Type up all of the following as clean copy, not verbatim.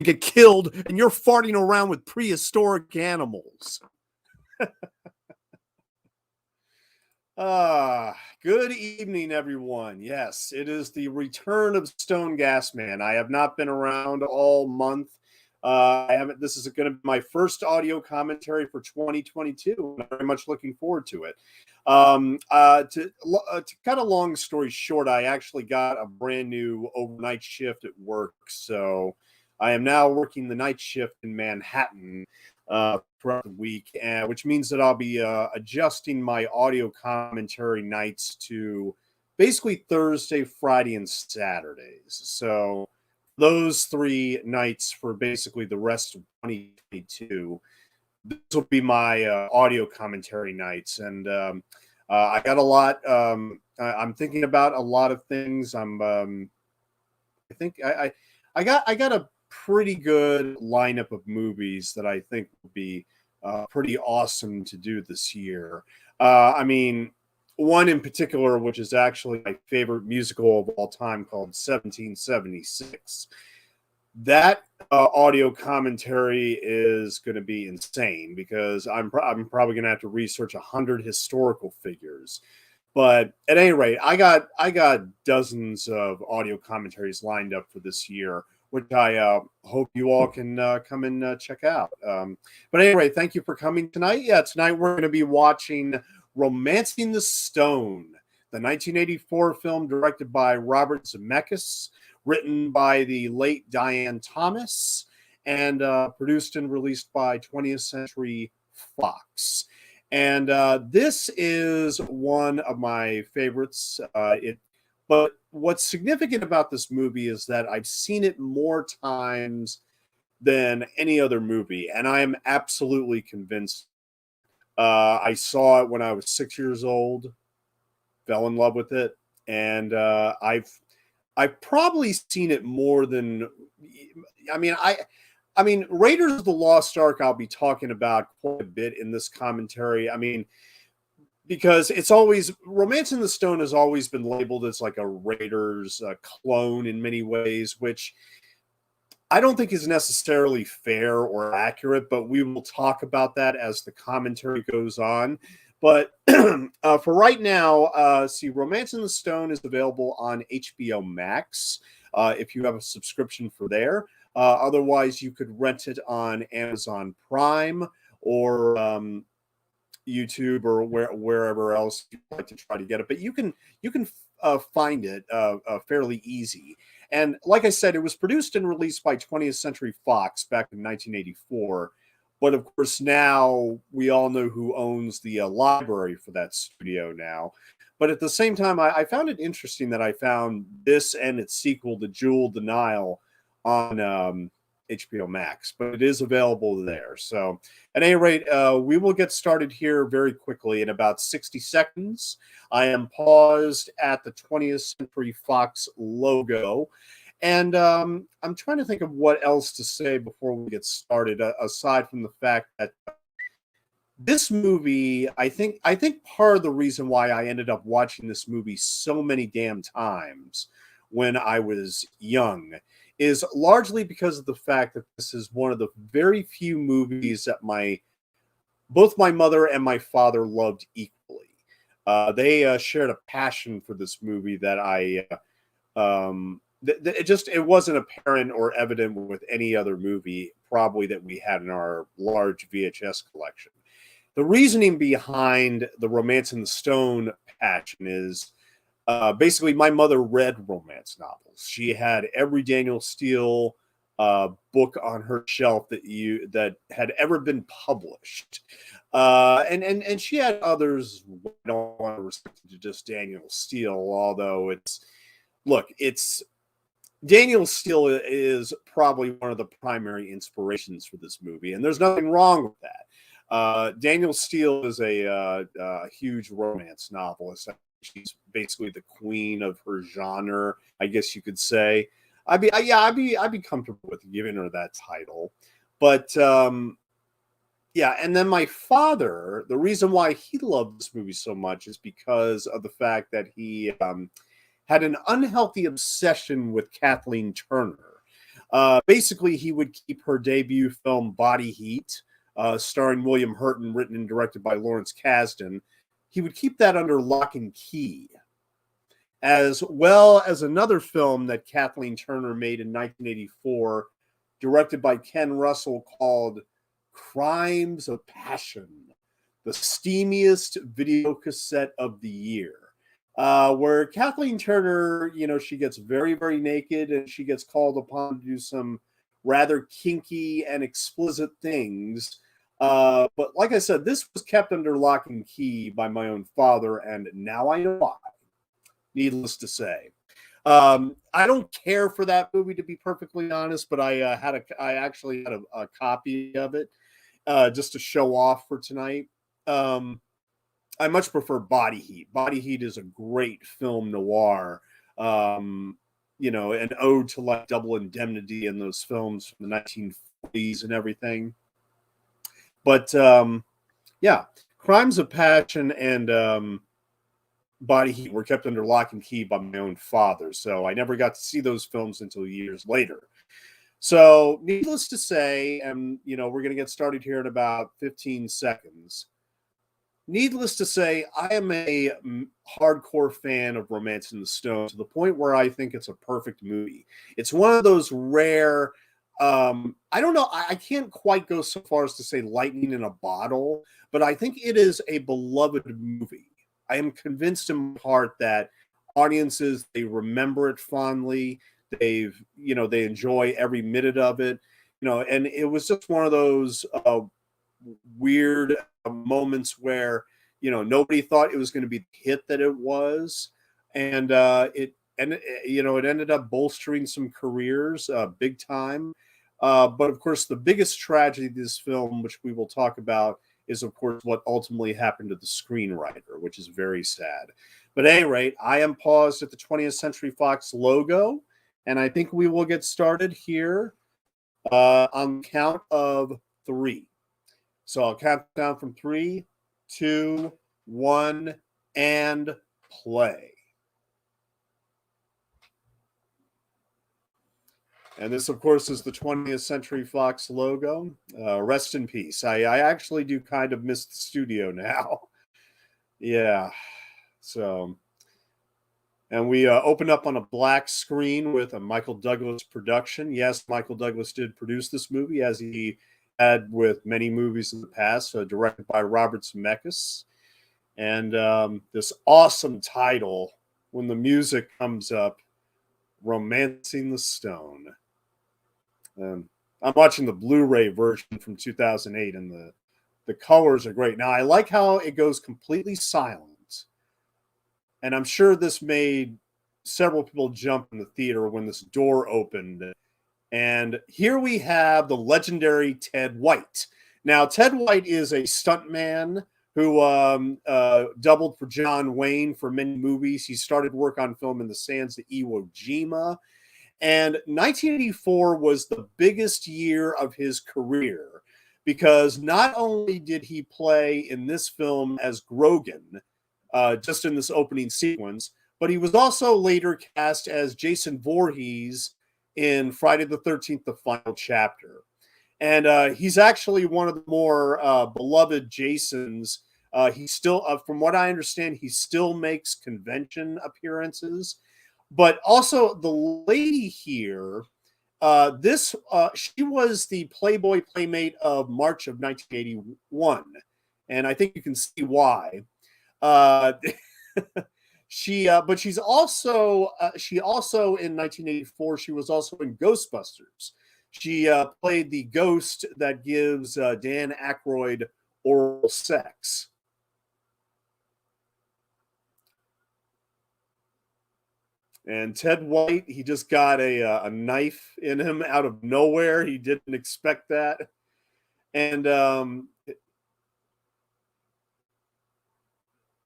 get killed, and you're farting around with prehistoric animals. Good evening, everyone. Yes, it is the return of Stone Gas Man. I have not been around all month. I haven't. This is going to be my first audio commentary for 2022. I'm very much looking forward to it. To cut a long story short, I actually got a brand new overnight shift at work, so I am now working the night shift in Manhattan throughout the week, which means that I'll be adjusting my audio commentary nights to basically Thursday, Friday, and Saturdays. So those 3 nights for basically the rest of 2022, this will be my audio commentary nights. And I got a lot. I'm thinking about a lot of things. I think I got a pretty good lineup of movies that I think will be pretty awesome to do this year. I mean, one in particular, which is actually my favorite musical of all time, called 1776. That audio commentary is going to be insane because I'm probably going to have to research 100 historical figures. But at any rate, I got dozens of audio commentaries lined up for this year, which I hope you all can come and check out. But anyway, thank you for coming tonight. Yeah, tonight we're going to be watching Romancing the Stone, the 1984 film directed by Robert Zemeckis, written by the late Diane Thomas, and produced and released by 20th Century Fox. And this is one of my favorites. But what's significant about this movie is that I've seen it more times than any other movie, and I am absolutely convinced. I saw it when I was 6 years old, fell in love with it, and I've probably seen it more than. I mean, Raiders of the Lost Ark, I'll be talking about quite a bit in this commentary. I mean, because it's always, Romancing the Stone has always been labeled as like a Raiders clone in many ways, which I don't think is necessarily fair or accurate, but we will talk about that as the commentary goes on. But for right now, see, Romancing the Stone is available on HBO Max if you have a subscription for there. Otherwise, you could rent it on Amazon Prime or YouTube or wherever else you like to try to get it. But you can find it fairly easy. And like I said, it was produced and released by 20th Century Fox back in 1984. But of course, now we all know who owns the library for that studio now. But at the same time, I found it interesting that I found this and its sequel, The Jewel of the Nile, on HBO Max, but it is available there. So at any rate, we will get started here very quickly in about 60 seconds. I am paused at the 20th Century Fox logo. And I'm trying to think of what else to say before we get started, aside from the fact that this movie, I think part of the reason why I ended up watching this movie so many damn times when I was young is largely because of the fact that this is one of the very few movies that both my mother and my father loved equally. They shared a passion for this movie that it wasn't apparent or evident with any other movie probably that we had in our large VHS collection. The reasoning behind the Romancing the Stone passion is basically my mother read romance novels. She had every Daniel Steele book on her shelf that had ever been published. And she had others. I don't want to restrict it to just Daniel Steele, although it's Daniel Steele is probably one of the primary inspirations for this movie, and there's nothing wrong with that. Daniel Steele is a huge romance novelist. She's basically the queen of her genre, I guess you could say. I'd be comfortable with giving her that title. But yeah, and then my father, the reason why he loved this movie so much is because of the fact that he had an unhealthy obsession with Kathleen Turner. Basically, he would keep her debut film Body Heat, starring William Hurt and written and directed by Lawrence Kasdan. He would keep that under lock and key, as well as another film that Kathleen Turner made in 1984, directed by Ken Russell, called Crimes of Passion, the steamiest video cassette of the year. Where Kathleen Turner, she gets very, very naked and she gets called upon to do some rather kinky and explicit things. But like I said, this was kept under lock and key by my own father, and now I know why, needless to say. I don't care for that movie, to be perfectly honest, but I actually had a copy of it just to show off for tonight. I much prefer Body Heat. Body Heat is a great film noir, an ode to like Double Indemnity and those films from the 1940s and everything. But yeah, Crimes of Passion and Body Heat were kept under lock and key by my own father, so I never got to see those films until years later. So, needless to say, and we're going to get started here in about 15 seconds. Needless to say, I am a hardcore fan of Romancing the Stone, to the point where I think it's a perfect movie. It's one of those rare, I don't know, I can't quite go so far as to say lightning in a bottle, but I think it is a beloved movie. I am convinced in my heart that audiences, they remember it fondly. They enjoy every minute of it, and it was just one of those weird moments where nobody thought it was going to be the hit that it was, and it ended up bolstering some careers big time. But of course, the biggest tragedy of this film, which we will talk about, is of course what ultimately happened to the screenwriter, which is very sad. But at any rate, I am paused at the 20th Century Fox logo, and I think we will get started here on the count of 3. So I'll count down from 3, 2, 1, and play. And this, of course, is the 20th Century Fox logo. Rest in peace. I actually do kind of miss the studio now. Yeah. So, and we open up on a black screen with a Michael Douglas production. Yes, Michael Douglas did produce this movie, as he had with many movies in the past, directed by Robert Zemeckis. And this awesome title, when the music comes up, Romancing the Stone. I'm watching the Blu-ray version from 2008, and the colors are great. Now, I like how it goes completely silent, and I'm sure this made several people jump in the theater when this door opened. And here we have the legendary Ted White. Now, Ted White is a stuntman who doubled for John Wayne for many movies. He started work on film in the sands of Iwo Jima. And 1984 was the biggest year of his career, because not only did he play in this film as Grogan, just in this opening sequence, but he was also later cast as Jason Voorhees in Friday the 13th, The Final Chapter. And he's actually one of the more beloved Jasons. He still, from what I understand, he still makes convention appearances. But also the lady here, she was the Playboy Playmate of March of 1981. And I think you can see why. But she's also, she also in 1984, she was also in Ghostbusters. She played the ghost that gives Dan Aykroyd oral sex. And Ted White, he just got a knife in him out of nowhere. He didn't expect that. And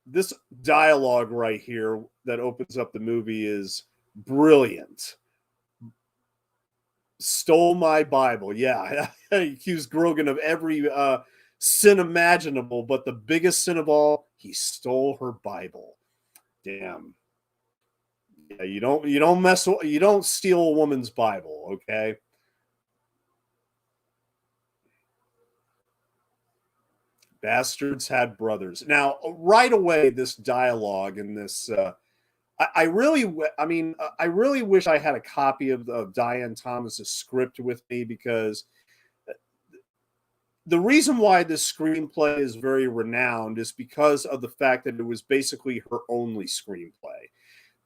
this dialogue right here that opens up the movie is brilliant. Stole my Bible. Yeah, I accused Grogan of every sin imaginable, but the biggest sin of all, he stole her Bible. Damn. Yeah, you don't steal a woman's Bible, okay? Bastards had brothers. Now, right away, this dialogue and this, I really, I really wish I had a copy of Diane Thomas's script with me, because the reason why this screenplay is very renowned is because of the fact that it was basically her only screenplay.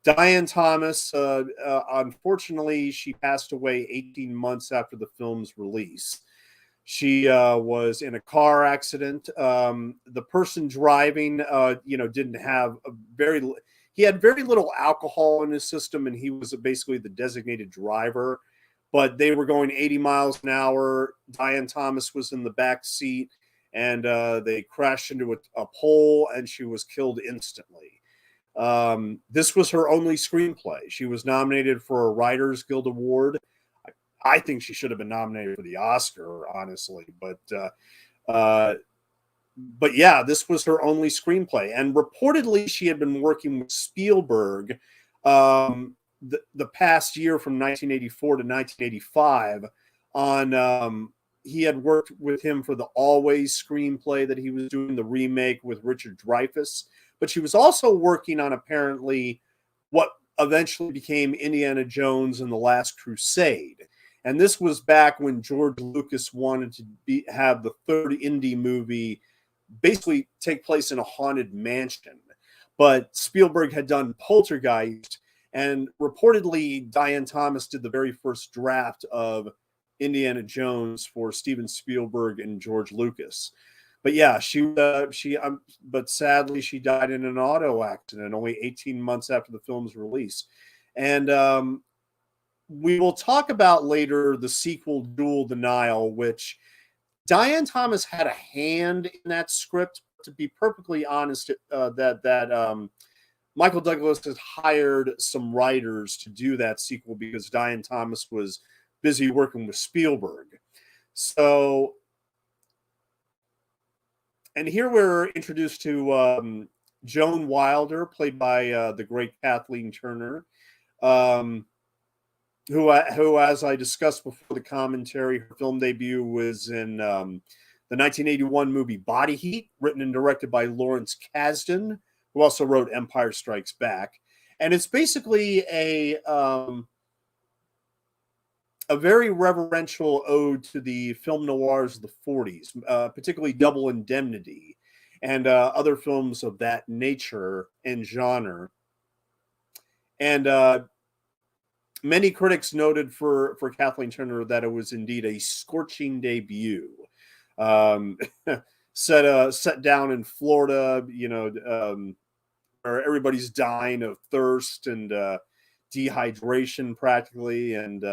Diane Thomas, unfortunately, she passed away 18 months after the film's release. She was in a car accident. The person driving, didn't have he had very little alcohol in his system, and he was basically the designated driver. But they were going 80 miles an hour. Diane Thomas was in the back seat, and they crashed into a pole, and she was killed instantly. This was her only screenplay. She was nominated for a Writers Guild Award. I think she should have been nominated for the Oscar, honestly. But yeah, this was her only screenplay. And reportedly, she had been working with Spielberg the past year from 1984 to 1985 on he had worked with him for the Always screenplay that he was doing, the remake with Richard Dreyfuss. But she was also working on apparently what eventually became Indiana Jones and the Last Crusade. And this was back when George Lucas wanted to have the third Indy movie basically take place in a haunted mansion. But Spielberg had done Poltergeist, and reportedly Diane Thomas did the very first draft of Indiana Jones for Steven Spielberg and George Lucas. But yeah, but sadly she died in an auto accident only 18 months after the film's release. And we will talk about later the sequel, Dual Denial, which Diane Thomas had a hand in that script. To be perfectly honest, Michael Douglas has hired some writers to do that sequel because Diane Thomas was busy working with Spielberg. So, and here we're introduced to Joan Wilder, played by the great Kathleen Turner, who, as I discussed before the commentary, her film debut was in the 1981 movie Body Heat, written and directed by Lawrence Kasdan, who also wrote Empire Strikes Back. And it's basically a very reverential ode to the film noirs of the 40s, particularly Double Indemnity and other films of that nature and genre. And many critics noted for Kathleen Turner that it was indeed a scorching debut. Set down in Florida, where everybody's dying of thirst and dehydration practically. And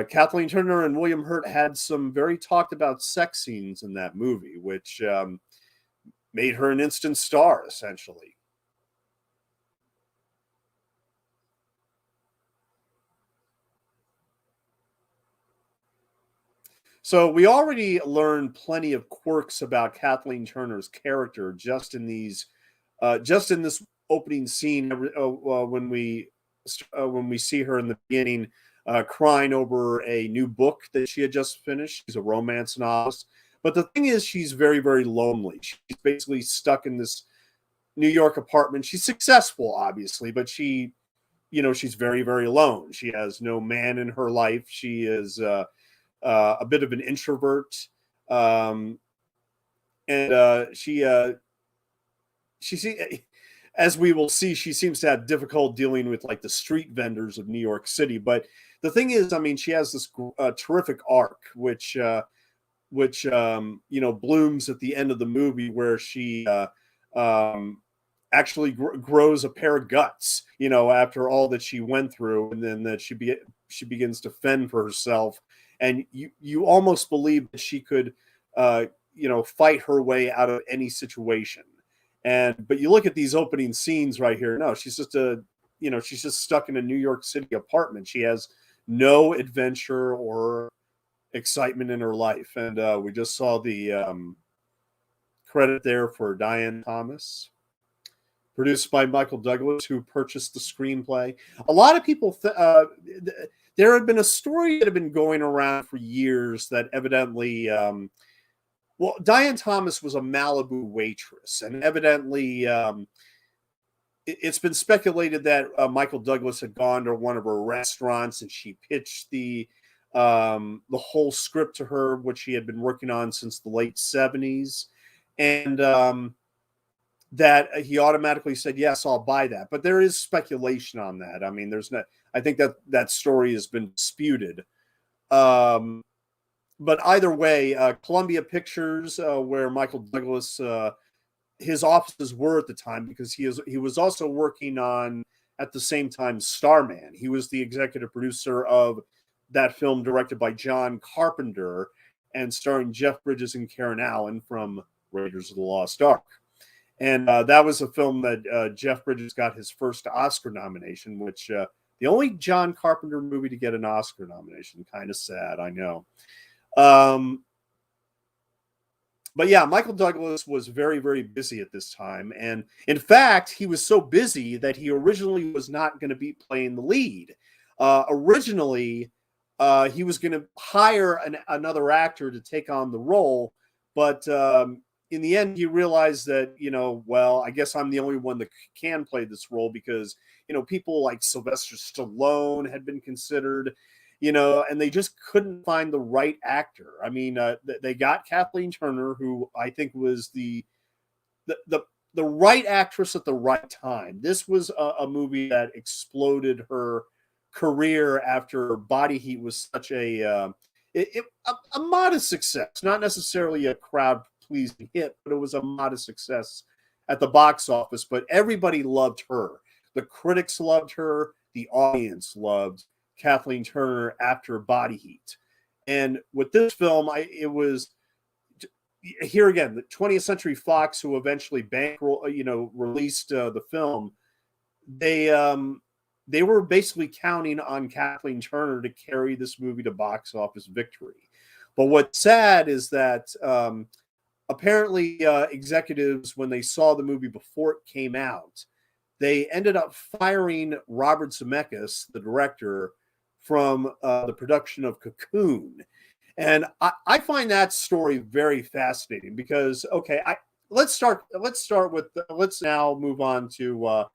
Kathleen Turner and William Hurt had some very talked about sex scenes in that movie, which made her an instant star, essentially. So we already learned plenty of quirks about Kathleen Turner's character just in this opening scene when we see her in the beginning crying over a new book that she had just finished. She's a romance novelist, but the thing is, she's very, very lonely. She's basically stuck in this New York apartment. She's successful, obviously, but she's very, very alone. She has no man in her life. She is a bit of an introvert, and she as we will see, she seems to have difficult dealing with like the street vendors of New York City. But the thing is, I mean, she has this terrific arc, which blooms at the end of the movie, where she actually grows a pair of guts, after all that she went through, and then that she begins to fend for herself. And you almost believe that she could, fight her way out of any situation. But you look at these opening scenes right here. No, she's just stuck in a New York City apartment. She has no adventure or excitement in her life. And we just saw the credit there for Diane Thomas, produced by Michael Douglas, who purchased the screenplay. A lot of people, there had been a story that had been going around for years that evidently Well, Diane Thomas was a Malibu waitress, and evidently it's been speculated that Michael Douglas had gone to one of her restaurants and she pitched the whole script to her, which she had been working on since the late 70s, and that he automatically said, yes, I'll buy that. But there is speculation on that. I mean, there's not, I think that story has been disputed. But either way, Columbia Pictures, where Michael Douglas, his offices were at the time, because he was also working on, at the same time, Starman. He was the executive producer of that film, directed by John Carpenter and starring Jeff Bridges and Karen Allen from Raiders of the Lost Ark. And that was a film that Jeff Bridges got his first Oscar nomination, which the only John Carpenter movie to get an Oscar nomination. Kind of sad, I know. But yeah, Michael Douglas was very, very busy at this time. And in fact, he was so busy that he originally was not going to be playing the lead. Originally, he was going to hire another actor to take on the role. But in the end, he realized that, well, I guess I'm the only one that can play this role, because, people like Sylvester Stallone had been considered, and they just couldn't find the right actor. I mean, they got Kathleen Turner, who I think was the right actress at the right time. This was a movie that exploded her career after Body Heat was such a modest success, not necessarily a crowd-pleasing hit, but it was a modest success at the box office. But everybody loved her. The critics loved her. The audience loved Kathleen Turner after Body Heat. And with this film, it was, here again, the 20th Century Fox, who eventually released the film, they were basically counting on Kathleen Turner to carry this movie to box office victory. But what's sad is that apparently executives, when they saw the movie before it came out, they ended up firing Robert Zemeckis, the director, from the production of Cocoon. And I find that story very fascinating because, okay, let's now move on to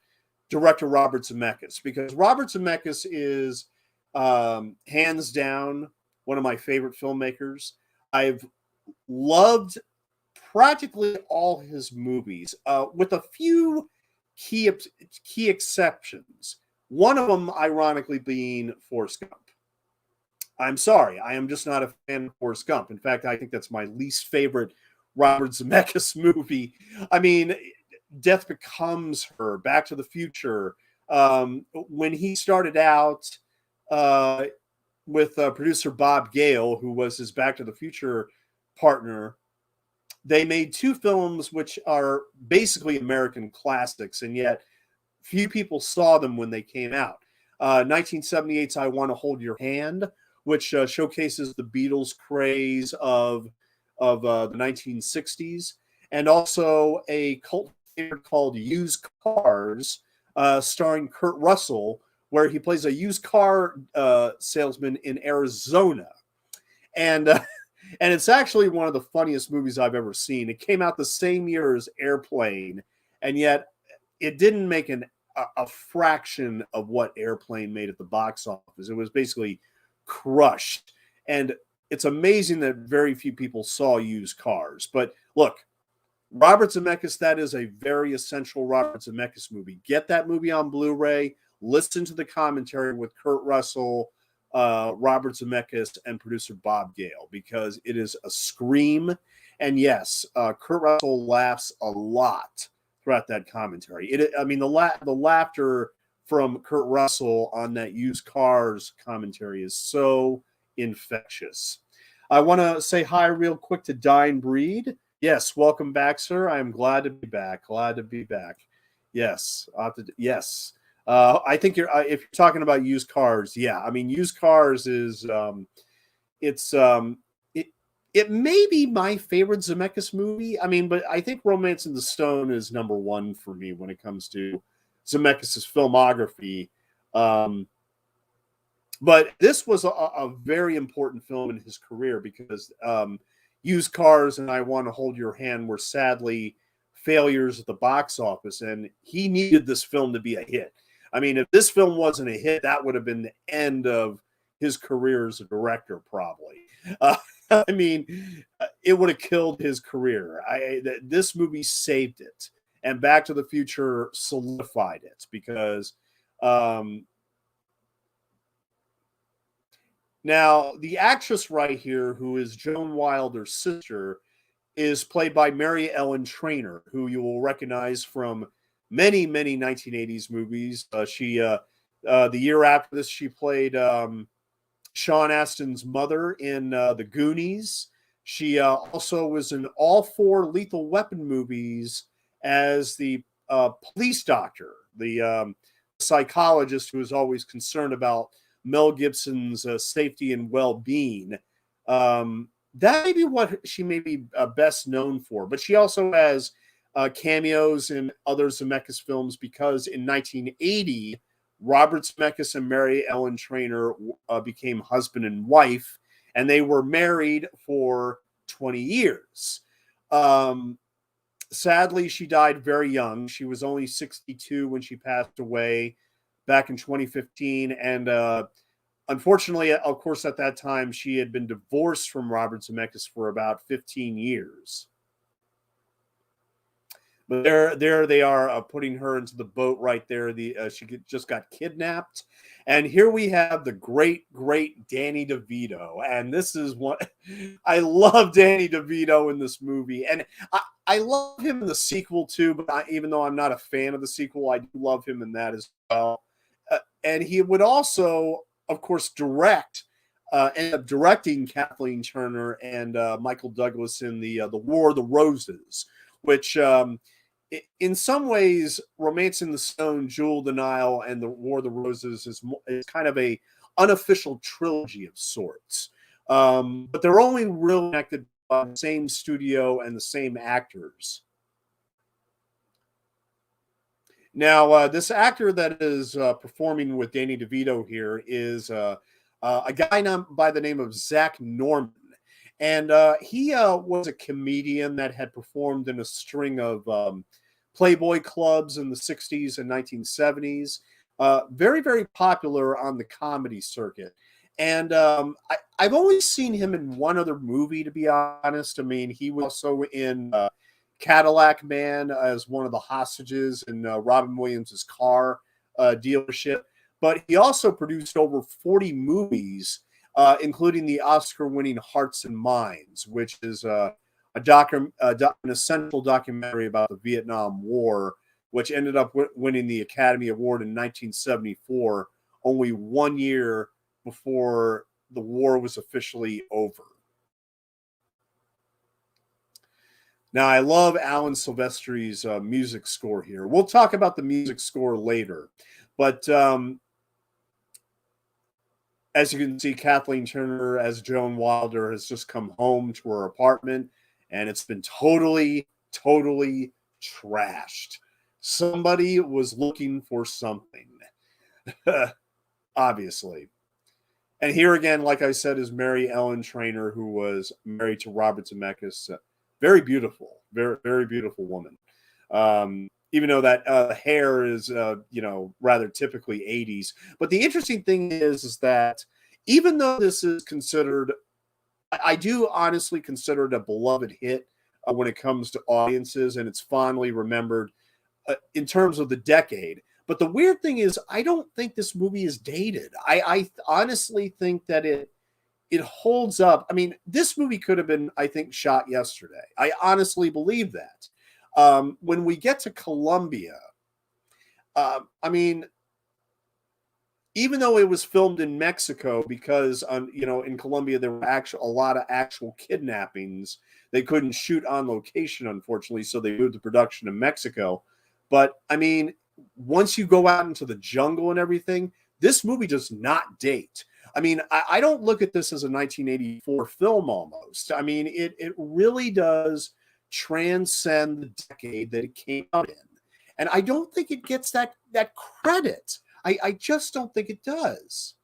director Robert Zemeckis, because Robert Zemeckis is hands down one of my favorite filmmakers. I've loved practically all his movies, with a few key exceptions. One of them, ironically, being Forrest Gump. I'm sorry, I am just not a fan of Forrest Gump. In fact, I think that's my least favorite Robert Zemeckis movie. I mean, Death Becomes Her, Back to the Future. When he started out with producer Bob Gale, who was his Back to the Future partner, they made two films which are basically American classics, and yet few people saw them when they came out. 1978's I Want to Hold Your Hand, which showcases the Beatles' craze of the 1960s, and also a cult favorite called Used Cars, starring Kurt Russell, where he plays a used car salesman in Arizona. And it's actually one of the funniest movies I've ever seen. It came out the same year as Airplane, and yet it didn't make a fraction of what Airplane made at the box office. It was basically crushed. And it's amazing that very few people saw Used Cars. But look, Robert Zemeckis, that is a very essential Robert Zemeckis movie. Get that movie on Blu-ray. Listen to the commentary with Kurt Russell, Robert Zemeckis, and producer Bob Gale, because it is a scream. And yes, Kurt Russell laughs a lot throughout that commentary. The laughter from Kurt Russell on that Used Cars commentary is so infectious. I want to say hi real quick to Dying Breed. Yes, welcome back, sir. I am glad to be back. Glad to be back. Yes, yes. I think if you're talking about Used Cars, yeah. I mean, Used Cars is it may be my favorite Zemeckis movie. I mean, but I think Romancing the Stone is number one for me when it comes to Zemeckis' filmography. But this was a very important film in his career because Used Cars and I Want to Hold Your Hand were sadly failures at the box office, and he needed this film to be a hit. I mean, if this film wasn't a hit, that would have been the end of his career as a director, probably. Uh, I mean, it would have killed his career. This movie saved it, and Back to the Future solidified it because now the actress right here, who is Joan Wilder's sister, is played by Mary Ellen Trainor, who you will recognize from many 1980s movies. The year after this, she played Sean Astin's mother in The Goonies. She also was in all 4 Lethal Weapon movies as the police doctor, the psychologist who is always concerned about Mel Gibson's safety and well-being. That may be what she may be best known for, but she also has cameos in other Zemeckis films because in 1980, Robert Zemeckis and Mary Ellen Trainor became husband and wife, and they were married for 20 years. Sadly, she died very young. She was only 62 when she passed away back in 2015, and unfortunately, of course, at that time, she had been divorced from Robert Zemeckis for about 15 years. But there they are putting her into the boat right there. She just got kidnapped, and here we have the great Danny DeVito, and this is what I love Danny DeVito in this movie, and I love him in the sequel too. But even though I'm not a fan of the sequel, I do love him in that as well. And he would also, of course, end up directing Kathleen Turner and Michael Douglas in the War of the Roses, which in some ways, Romancing the Stone, Jewel of the Nile, and the War of the Roses is kind of a unofficial trilogy of sorts. But they're only really connected by the same studio and the same actors. Now, this actor that is performing with Danny DeVito here is a guy by the name of Zach Norman. And he was a comedian that had performed in a string of Playboy clubs in the 60s and 1970s. Very popular on the comedy circuit. And I've always seen him in one other movie, to be honest. I mean, he was also in Cadillac Man as one of the hostages in Robin Williams' car dealership. But he also produced over 40 movies, including the Oscar-winning Hearts and Minds, which is an essential documentary about the Vietnam War, which ended up winning the Academy Award in 1974, only 1 year before the war was officially over. Now, I love Alan Silvestri's music score here. We'll talk about the music score later. But as you can see, Kathleen Turner as Joan Wilder has just come home to her apartment, and it's been totally trashed. Somebody was looking for something, obviously. And here again, like I said, is Mary Ellen Trainor, who was married to Robert Zemeckis. Very beautiful, very beautiful woman. Even though that hair is, rather typically 80s. But the interesting thing is that even though this is considered, I do honestly consider it a beloved hit when it comes to audiences, and it's fondly remembered in terms of the decade. But the weird thing is, I don't think this movie is dated. I honestly think that it holds up. I mean, this movie could have been, I think, shot yesterday. I honestly believe that. When we get to Colombia, I mean, even though it was filmed in Mexico, because in Colombia there were a lot of actual kidnappings, they couldn't shoot on location, unfortunately, so they moved the production to Mexico. But I mean, once you go out into the jungle and everything, this movie does not date. I mean, I don't look at this as a 1984 film almost. I mean, it really does transcend the decade that it came out in. And I don't think it gets that credit. I just don't think it does.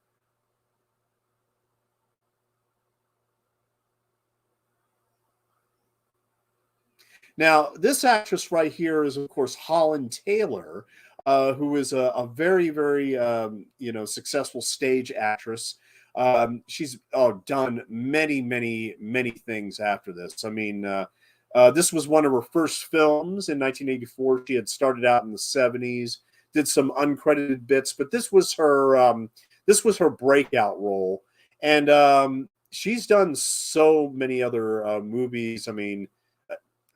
Now, this actress right here is, of course, Holland Taylor, who is a very, very successful stage actress. She's done many, many, many things after this. I mean, this was one of her first films in 1984. She had started out in the 70s, did some uncredited bits, but this was her breakout role, and she's done so many other movies. I mean,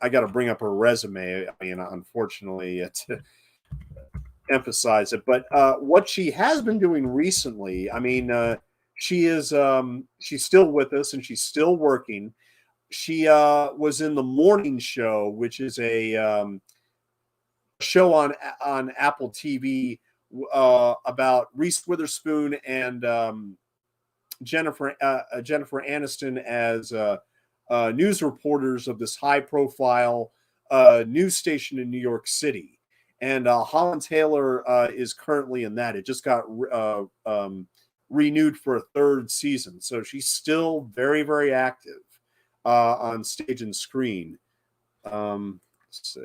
I got to bring up her resume. I mean, unfortunately, to emphasize it, but what she has been doing recently, I mean, she's still with us and she's still working. She was in the morning show, which is a show on Apple TV about Reese Witherspoon and Jennifer Aniston as news reporters of this high profile news station in New York City. And Holland Taylor is currently in that. It just got renewed for a third season. So she's still very, very active on stage and screen. Let's see.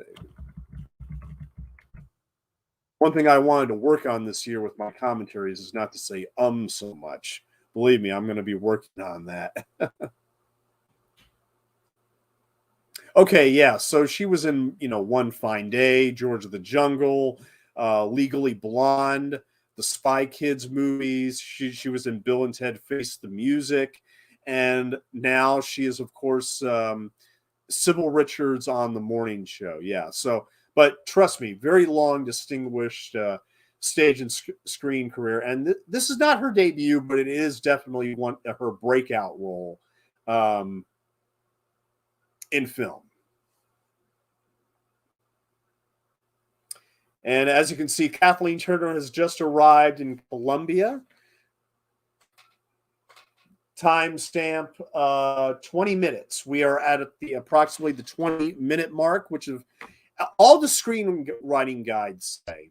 One thing I wanted to work on this year with my commentaries is not to say so much. Believe me, I'm going to be working on that. Okay, yeah. So she was in, One Fine Day, George of the Jungle, Legally Blonde, the Spy Kids movies. She was in Bill and Ted Face the Music, and now she is, of course, Sybil Richards on the morning show. Yeah. So, but trust me, very long, distinguished stage and screen career, and this is not her debut, but it is definitely her breakout role in film. And as you can see, Kathleen Turner has just arrived in Colombia. Timestamp 20 minutes. We are at approximately the 20-minute mark, which is all the screenwriting guides say.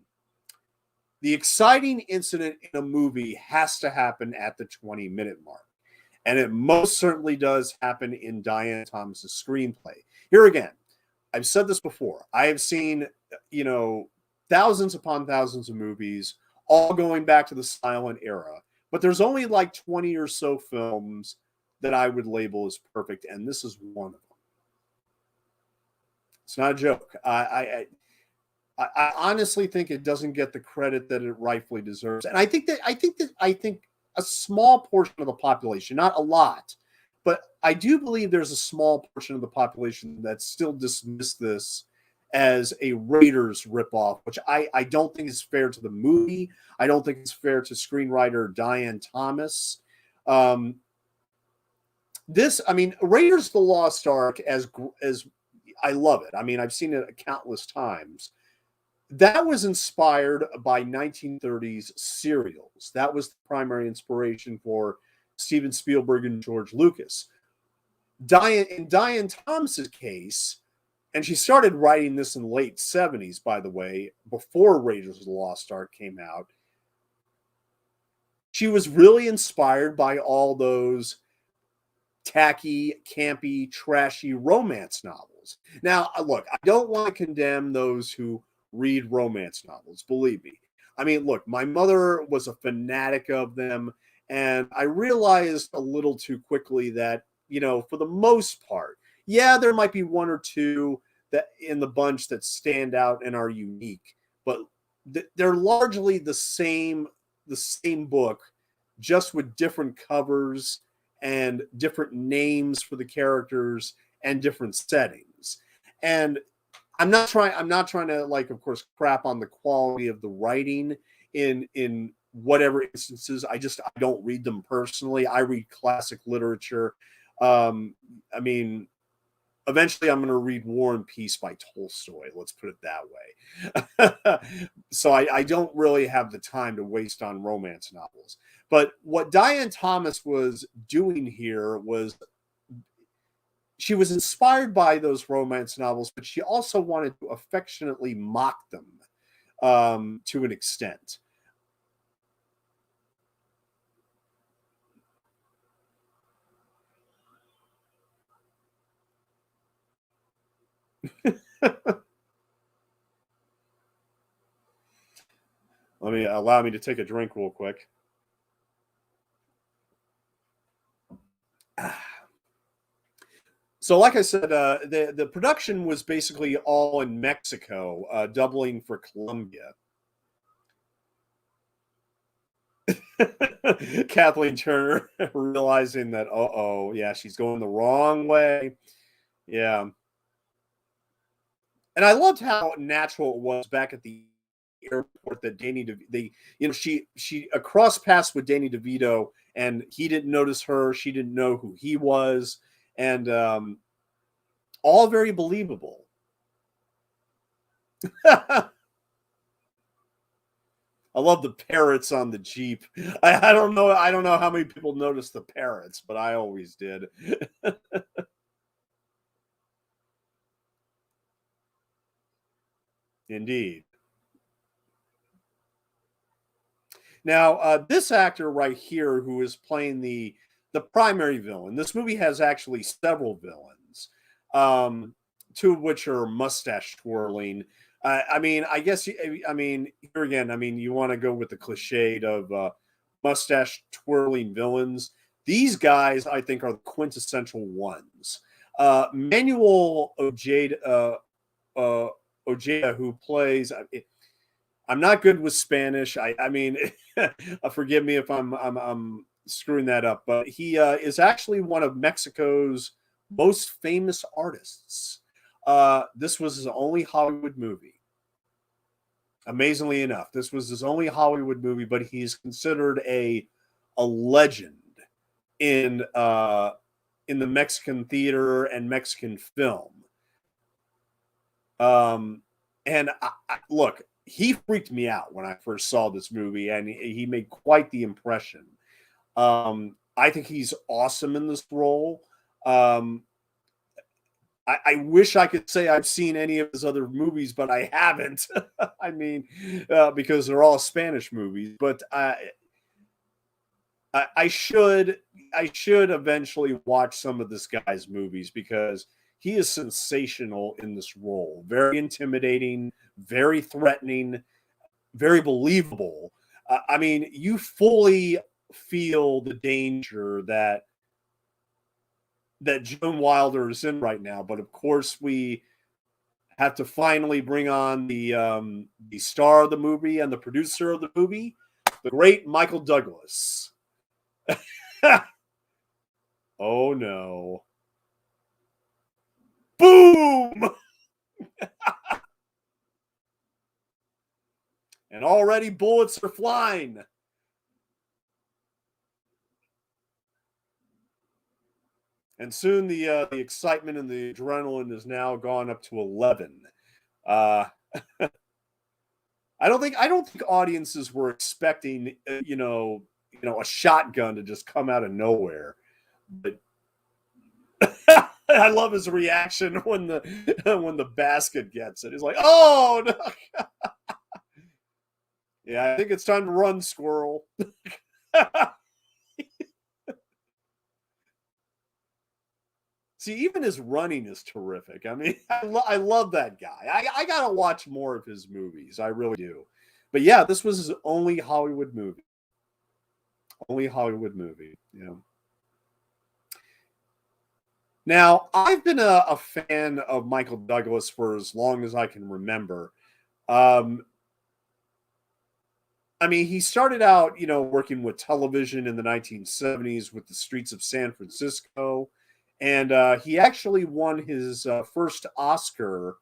The exciting incident in a movie has to happen at the 20-minute mark. And it most certainly does happen in Diane Thomas's screenplay. Here again, I've said this before. I have seen, thousands upon thousands of movies, all going back to the silent era. But there's only like 20 or so films that I would label as perfect, and this is one of them. It's not a joke. I honestly think it doesn't get the credit that it rightfully deserves, and I think a small portion of the population, not a lot, but I do believe there's a small portion of the population that still dismiss this as a Raiders ripoff, which I don't think is fair to the movie. I don't think it's fair to screenwriter Diane Thomas. Raiders: The Lost Ark, as I love it. I mean, I've seen it countless times. That was inspired by 1930s serials. That was the primary inspiration for Steven Spielberg and George Lucas. In Diane Thomas's case, and she started writing this in the late 70s, by the way, before Raiders of the Lost Ark came out. She was really inspired by all those tacky, campy, trashy romance novels. Now, look, I don't want to condemn those who read romance novels, believe me. I mean, look, my mother was a fanatic of them, and I realized a little too quickly that, for the most part, yeah, there might be one or two that in the bunch that stand out and are unique, but they're largely the same book, just with different covers and different names for the characters and different settings. And I'm not trying to, like, of course, crap on the quality of the writing in whatever instances. I don't read them personally. I read classic literature. Eventually I'm going to read War and Peace by Tolstoy. Let's put it that way. So I don't really have the time to waste on romance novels. But what Diane Thomas was doing here was she was inspired by those romance novels, but she also wanted to affectionately mock them to an extent. Allow me to take a drink real quick. So, like I said, the production was basically all in Mexico, doubling for Colombia. Kathleen Turner realizing that, oh, yeah, she's going the wrong way. Yeah, and I loved how natural it was back at the airport that she across paths with Danny DeVito, and he didn't notice her. She didn't know who he was, and all very believable. I love the parrots on the Jeep. I don't know. I don't know how many people noticed the parrots, but I always did. Indeed. Now, this actor right here, who is playing the primary villain, this movie has actually several villains, two of which are mustache twirling. I mean, I guess, I mean, here again, I mean, you want to go with the cliched of mustache twirling villains. These guys, I think, are the quintessential ones. Manuel Ojeda, who plays. I'm not good with Spanish. I mean, forgive me if I'm screwing that up, but he is actually one of Mexico's most famous artists. This was his only Hollywood movie. Amazingly enough, this was his only Hollywood movie, but he's considered a legend in the Mexican theater and Mexican film. And look, he freaked me out when I first saw this movie, and he made quite the impression. I think he's awesome in this role. I wish I could say I've seen any of his other movies, but I haven't. I mean, because they're all Spanish movies. But I should eventually watch some of this guy's movies because he is sensational in this role. Very intimidating, very threatening, very believable. I mean, you fully feel the danger that Joan Wilder is in right now. But of course, we have to finally bring on the star of the movie and the producer of the movie, the great Michael Douglas. Oh no. Boom! And already bullets are flying. And soon the excitement and the adrenaline is now gone up to 11. Uh, I don't think audiences were expecting a shotgun to just come out of nowhere. But I love his reaction when the basket gets it. He's like, "Oh no!" Yeah, I think it's time to run, squirrel. See, even his running is terrific. I mean, I love that guy. I got to watch more of his movies. I really do. But yeah, this was his only Hollywood movie. Only Hollywood movie. Yeah. Now, I've been a fan of Michael Douglas for as long as I can remember. Um, I mean, he started out, working with television in the 1970s with The Streets of San Francisco. And he actually won his first Oscar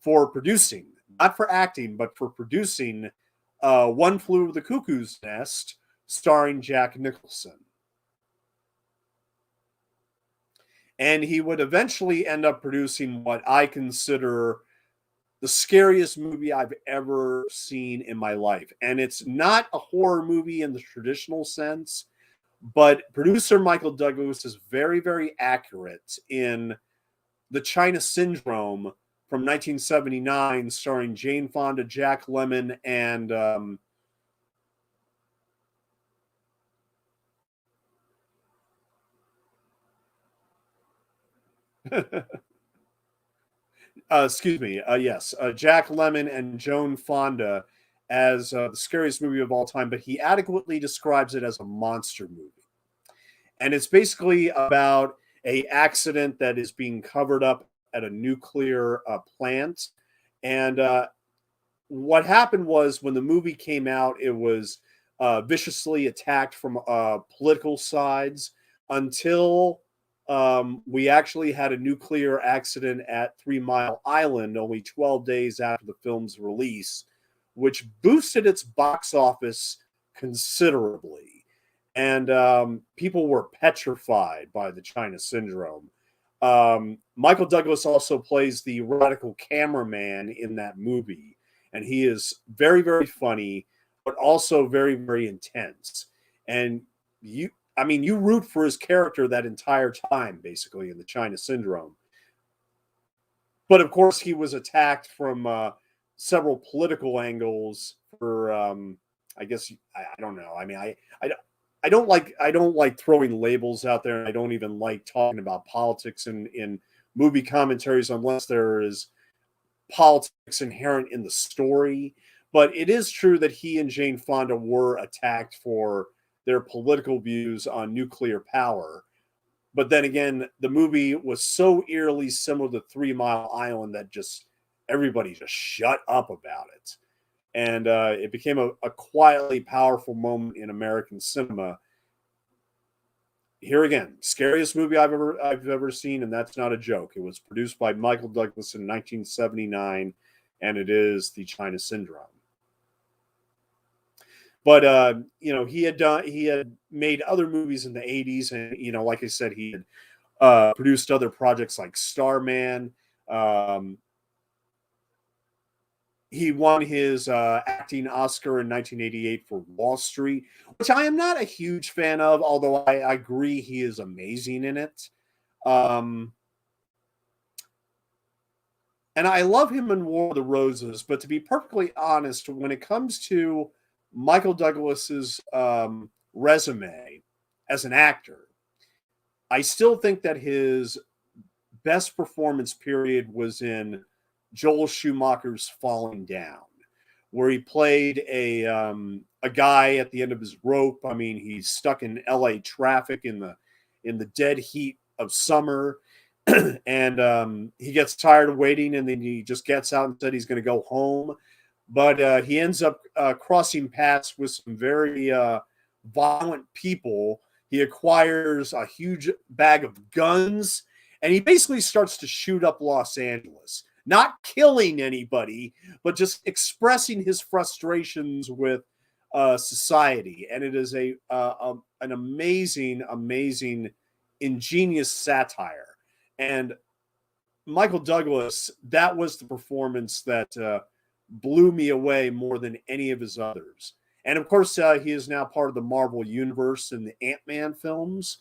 for producing, not for acting, but for producing One Flew Over the Cuckoo's Nest, starring Jack Nicholson. And he would eventually end up producing what I consider the scariest movie I've ever seen in my life. And it's not a horror movie in the traditional sense, but producer Michael Douglas is very, very accurate in The China Syndrome from 1979, starring Jane Fonda, Jack Lemmon, and excuse me. Yes, Jack Lemmon and Joan Fonda as the scariest movie of all time, but he adequately describes it as a monster movie, and it's basically about a accident that is being covered up at a nuclear plant, and what happened was when the movie came out, it was viciously attacked from political sides until we actually had a nuclear accident at 3 Mile Island only 12 days after the film's release, which boosted its box office considerably. And people were petrified by the China Syndrome. Michael Douglas also plays the radical cameraman in that movie, and he is very, very funny, but also very, very intense. And you root for his character that entire time, basically, in the China Syndrome. But of course, he was attacked from several political angles for, I guess, I don't know. I mean, I don't like throwing labels out there, and I don't even like talking about politics in movie commentaries unless there is politics inherent in the story. But it is true that he and Jane Fonda were attacked for their political views on nuclear power. But then again, the movie was so eerily similar to 3 Mile Island that just everybody just shut up about it. And it became a quietly powerful moment in American cinema. Here again, scariest movie I've ever seen, and that's not a joke. It was produced by Michael Douglas in 1979, and it is The China Syndrome. But he had made other movies in the 80s, and like I said, he had produced other projects like Starman. He won his acting Oscar in 1988 for Wall Street, which I am not a huge fan of, although I agree he is amazing in it. And I love him in War of the Roses, but to be perfectly honest, when it comes to Michael Douglas's resume as an actor, I still think that his best performance period was in Joel Schumacher's Falling Down, where he played a guy at the end of his rope. I mean, he's stuck in LA traffic in the dead heat of summer, and he gets tired of waiting, and then he just gets out and said he's going to go home. But he ends up crossing paths with some very violent people. He acquires a huge bag of guns, and he basically starts to shoot up Los Angeles. Not killing anybody, but just expressing his frustrations with society. And it is an amazing, amazing, ingenious satire. And Michael Douglas, that was the performance that blew me away more than any of his others. And of course, he is now part of the Marvel Universe in the Ant-Man films,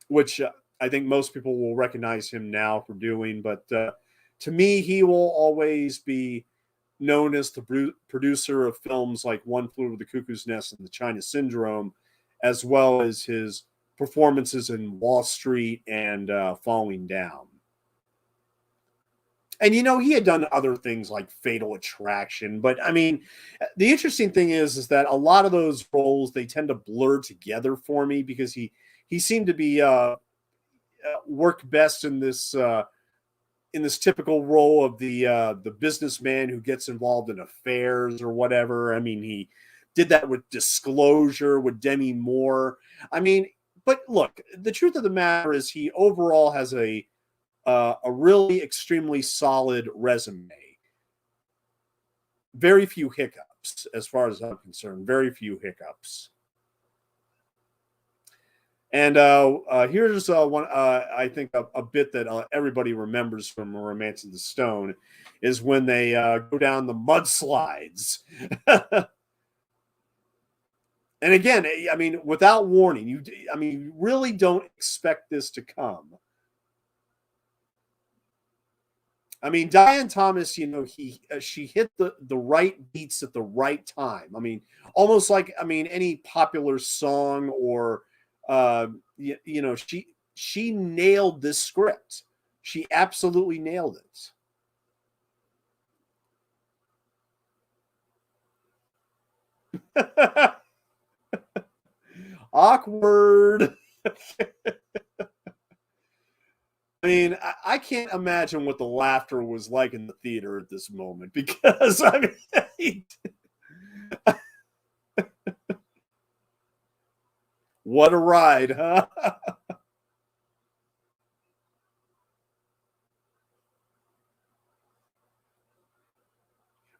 which I think most people will recognize him now for doing. But to me, he will always be known as the producer of films like One Flew Over the Cuckoo's Nest and The China Syndrome, as well as his performances in Wall Street and Falling Down. And he had done other things like Fatal Attraction, but I mean, the interesting thing is that a lot of those roles, they tend to blur together for me because he seemed to be worked best in this typical role of the businessman who gets involved in affairs or whatever. I mean, he did that with Disclosure with Demi Moore. I mean, but look, the truth of the matter is he overall has a really extremely solid resume. Very few hiccups, as far as I'm concerned. Very few hiccups. And here's one, I think, a bit that everybody remembers from Romance of the Stone is when they go down the mudslides. And again, I mean, without warning, you really don't expect this to come. I mean, Diane Thomas, she hit the right beats at the right time. I mean, almost like, any popular song or, she nailed this script. She absolutely nailed it. Awkward. I mean, I can't imagine what the laughter was like in the theater at this moment because I mean, what a ride, huh?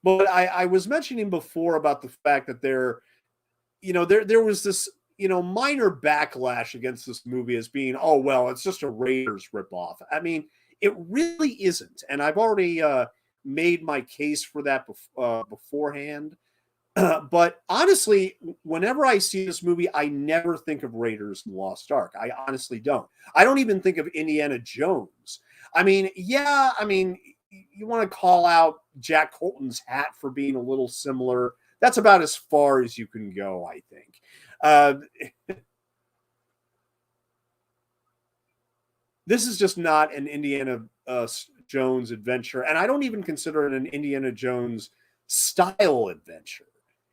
But I was mentioning before about the fact that there was this minor backlash against this movie as being, oh well, it's just a Raiders ripoff. I mean, it really isn't, and I've already made my case for that beforehand. But honestly, whenever I see this movie, I never think of Raiders and Lost Ark. I honestly don't. I don't even think of Indiana Jones. I mean, yeah, I mean, you want to call out Jack Colton's hat for being a little similar. That's about as far as you can go, I think. Uh, this is just not an Indiana Jones adventure, and I don't even consider it an Indiana Jones style adventure.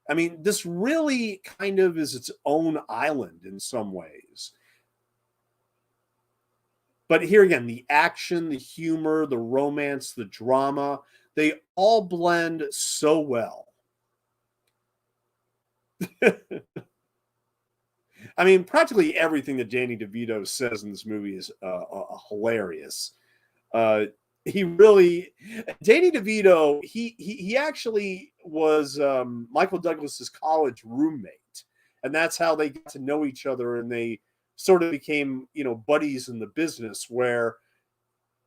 I mean, this really kind of is its own island in some ways. But here again, the action, the humor, the romance, the drama, they all blend so well. I mean, practically everything that Danny DeVito says in this movie is hilarious. Uh, he really, Danny DeVito, he actually was Michael Douglas's college roommate, and that's how they got to know each other, and they sort of became buddies in the business where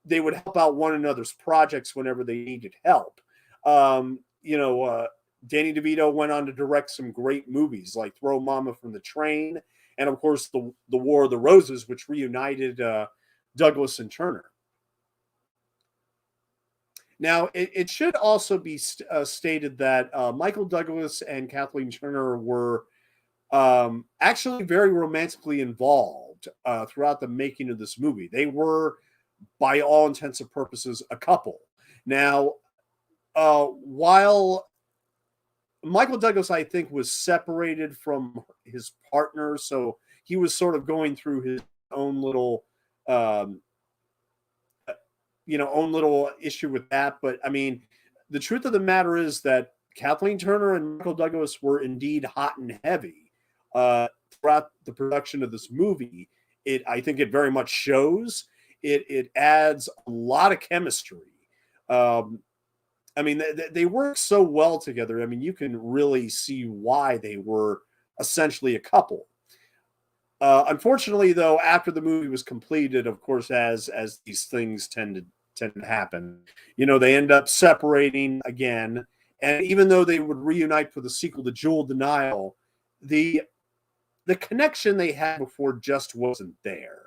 they would help out one another's projects whenever they needed help. Um, you know, uh, Danny DeVito went on to direct some great movies like Throw Mama from the Train, and of course the War of the Roses, which reunited Douglas and Turner. Now, it should also be stated that Michael Douglas and Kathleen Turner were actually very romantically involved throughout the making of this movie. They were, by all intents and purposes, a couple. Now, while Michael Douglas, I think, was separated from his partner, so he was sort of going through his own little um, own little issue with that. But I mean, the truth of the matter is that Kathleen Turner and Michael Douglas were indeed hot and heavy throughout the production of this movie. I think it very much shows. It adds a lot of chemistry. Um, I mean, they work so well together. I mean, you can really see why they were essentially a couple. Unfortunately, though, after the movie was completed, of course, as these things tend to happen, they end up separating again. And even though they would reunite for the sequel to Jewel Denial, the the connection they had before just wasn't there.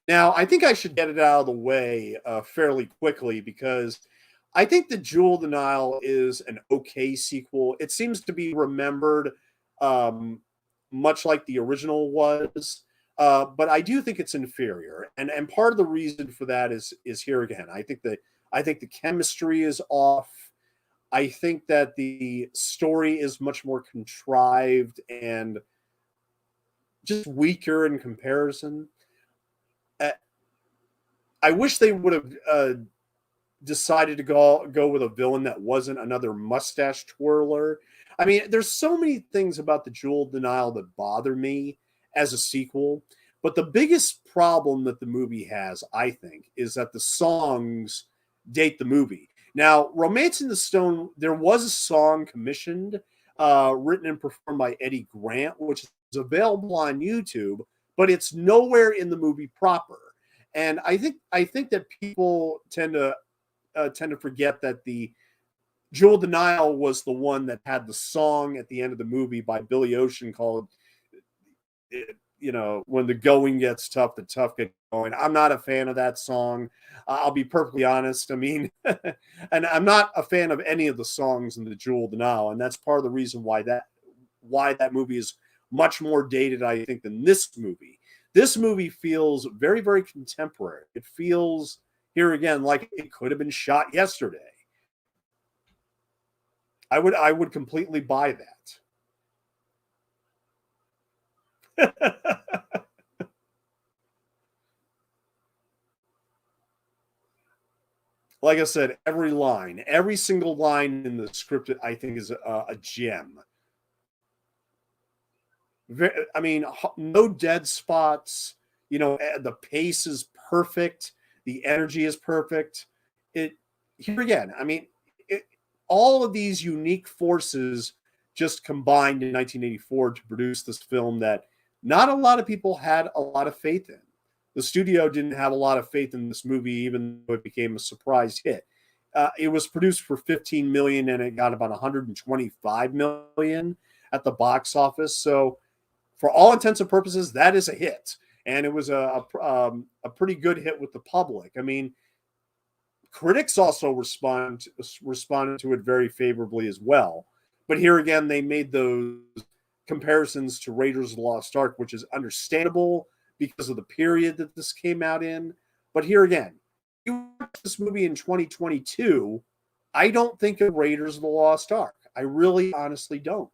Now, I think I should get it out of the way fairly quickly because I think the Jewel Denial is an okay sequel. It seems to be remembered um, much like the original was, but I do think it's inferior, and part of the reason for that is here again. I think the chemistry is off. I think that the story is much more contrived and just weaker in comparison. Uh, I wish they would have decided to go with a villain that wasn't another mustache twirler. I mean, there's so many things about the Jewel Denial that bother me as a sequel, but the biggest problem that the movie has, I think, is that the songs date the movie. Now, Romance in the Stone, there was a song commissioned, written and performed by Eddie Grant, which is available on YouTube, but it's nowhere in the movie proper. And I think that people tend to forget that the Jewel Denial was the one that had the song at the end of the movie by Billy Ocean called when the going gets tough, the tough get going. I'm not a fan of that song. I'll be perfectly honest. I mean, and I'm not a fan of any of the songs in the Jewel Now, and that's part of the reason why that movie is much more dated, I think, than this movie. This movie feels very, very contemporary. It feels, here again, like it could have been shot yesterday. I would completely buy that. Like I said, every single line in the script, I think, is a gem. I mean, no dead spots. The pace is perfect. The energy is perfect. It Here again. I mean, all of these unique forces just combined in 1984 to produce this film that not a lot of people had a lot of faith in. The studio didn't have a lot of faith in this movie, even though it became a surprise hit. It was produced for $15 million and it got about $125 million at the box office. So, for all intents and purposes, that is a hit, and it was a pretty good hit with the public. I mean, critics also responded to it very favorably as well. But here again, they made those comparisons to Raiders of the Lost Ark, which is understandable because of the period that this came out in. But here again, you watch this movie in 2022, I don't think of Raiders of the Lost Ark. I really honestly don't.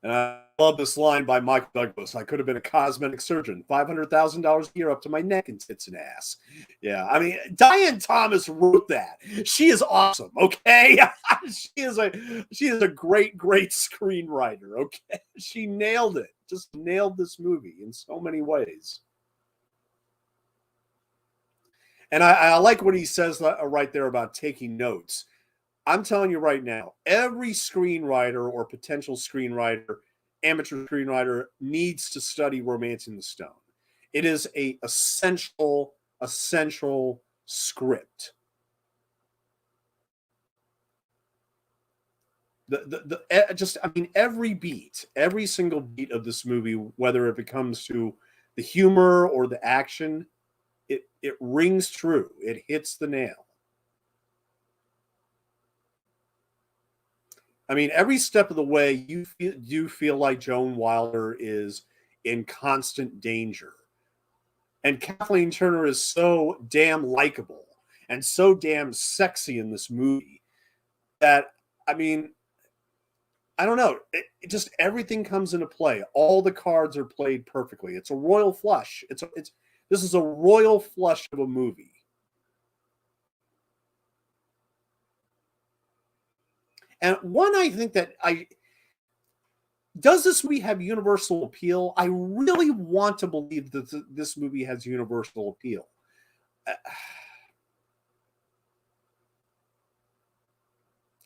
And I love this line by Michael Douglas. I could have been a cosmetic surgeon, $500,000 a year up to my neck in tits and ass. Yeah, I mean, Diane Thomas wrote that. She is awesome. Okay, she is a great, great screenwriter. Okay, she nailed it. Just nailed this movie in so many ways. And I like what he says right there about taking notes. I'm telling you right now, every screenwriter or potential screenwriter, amateur screenwriter, needs to study Romancing the Stone. It is a essential script. I mean, every single beat of this movie, whether it comes to the humor or the action, it rings true. It hits the nail. I mean, every step of the way, you feel like Joan Wilder is in constant danger, and Kathleen Turner is so damn likable and so damn sexy in this movie that, I mean, I don't know, it just everything comes into play. All the cards are played perfectly. It's a royal flush. This is a royal flush of a movie. And one, I think that does this movie have universal appeal? I really want to believe that this movie has universal appeal.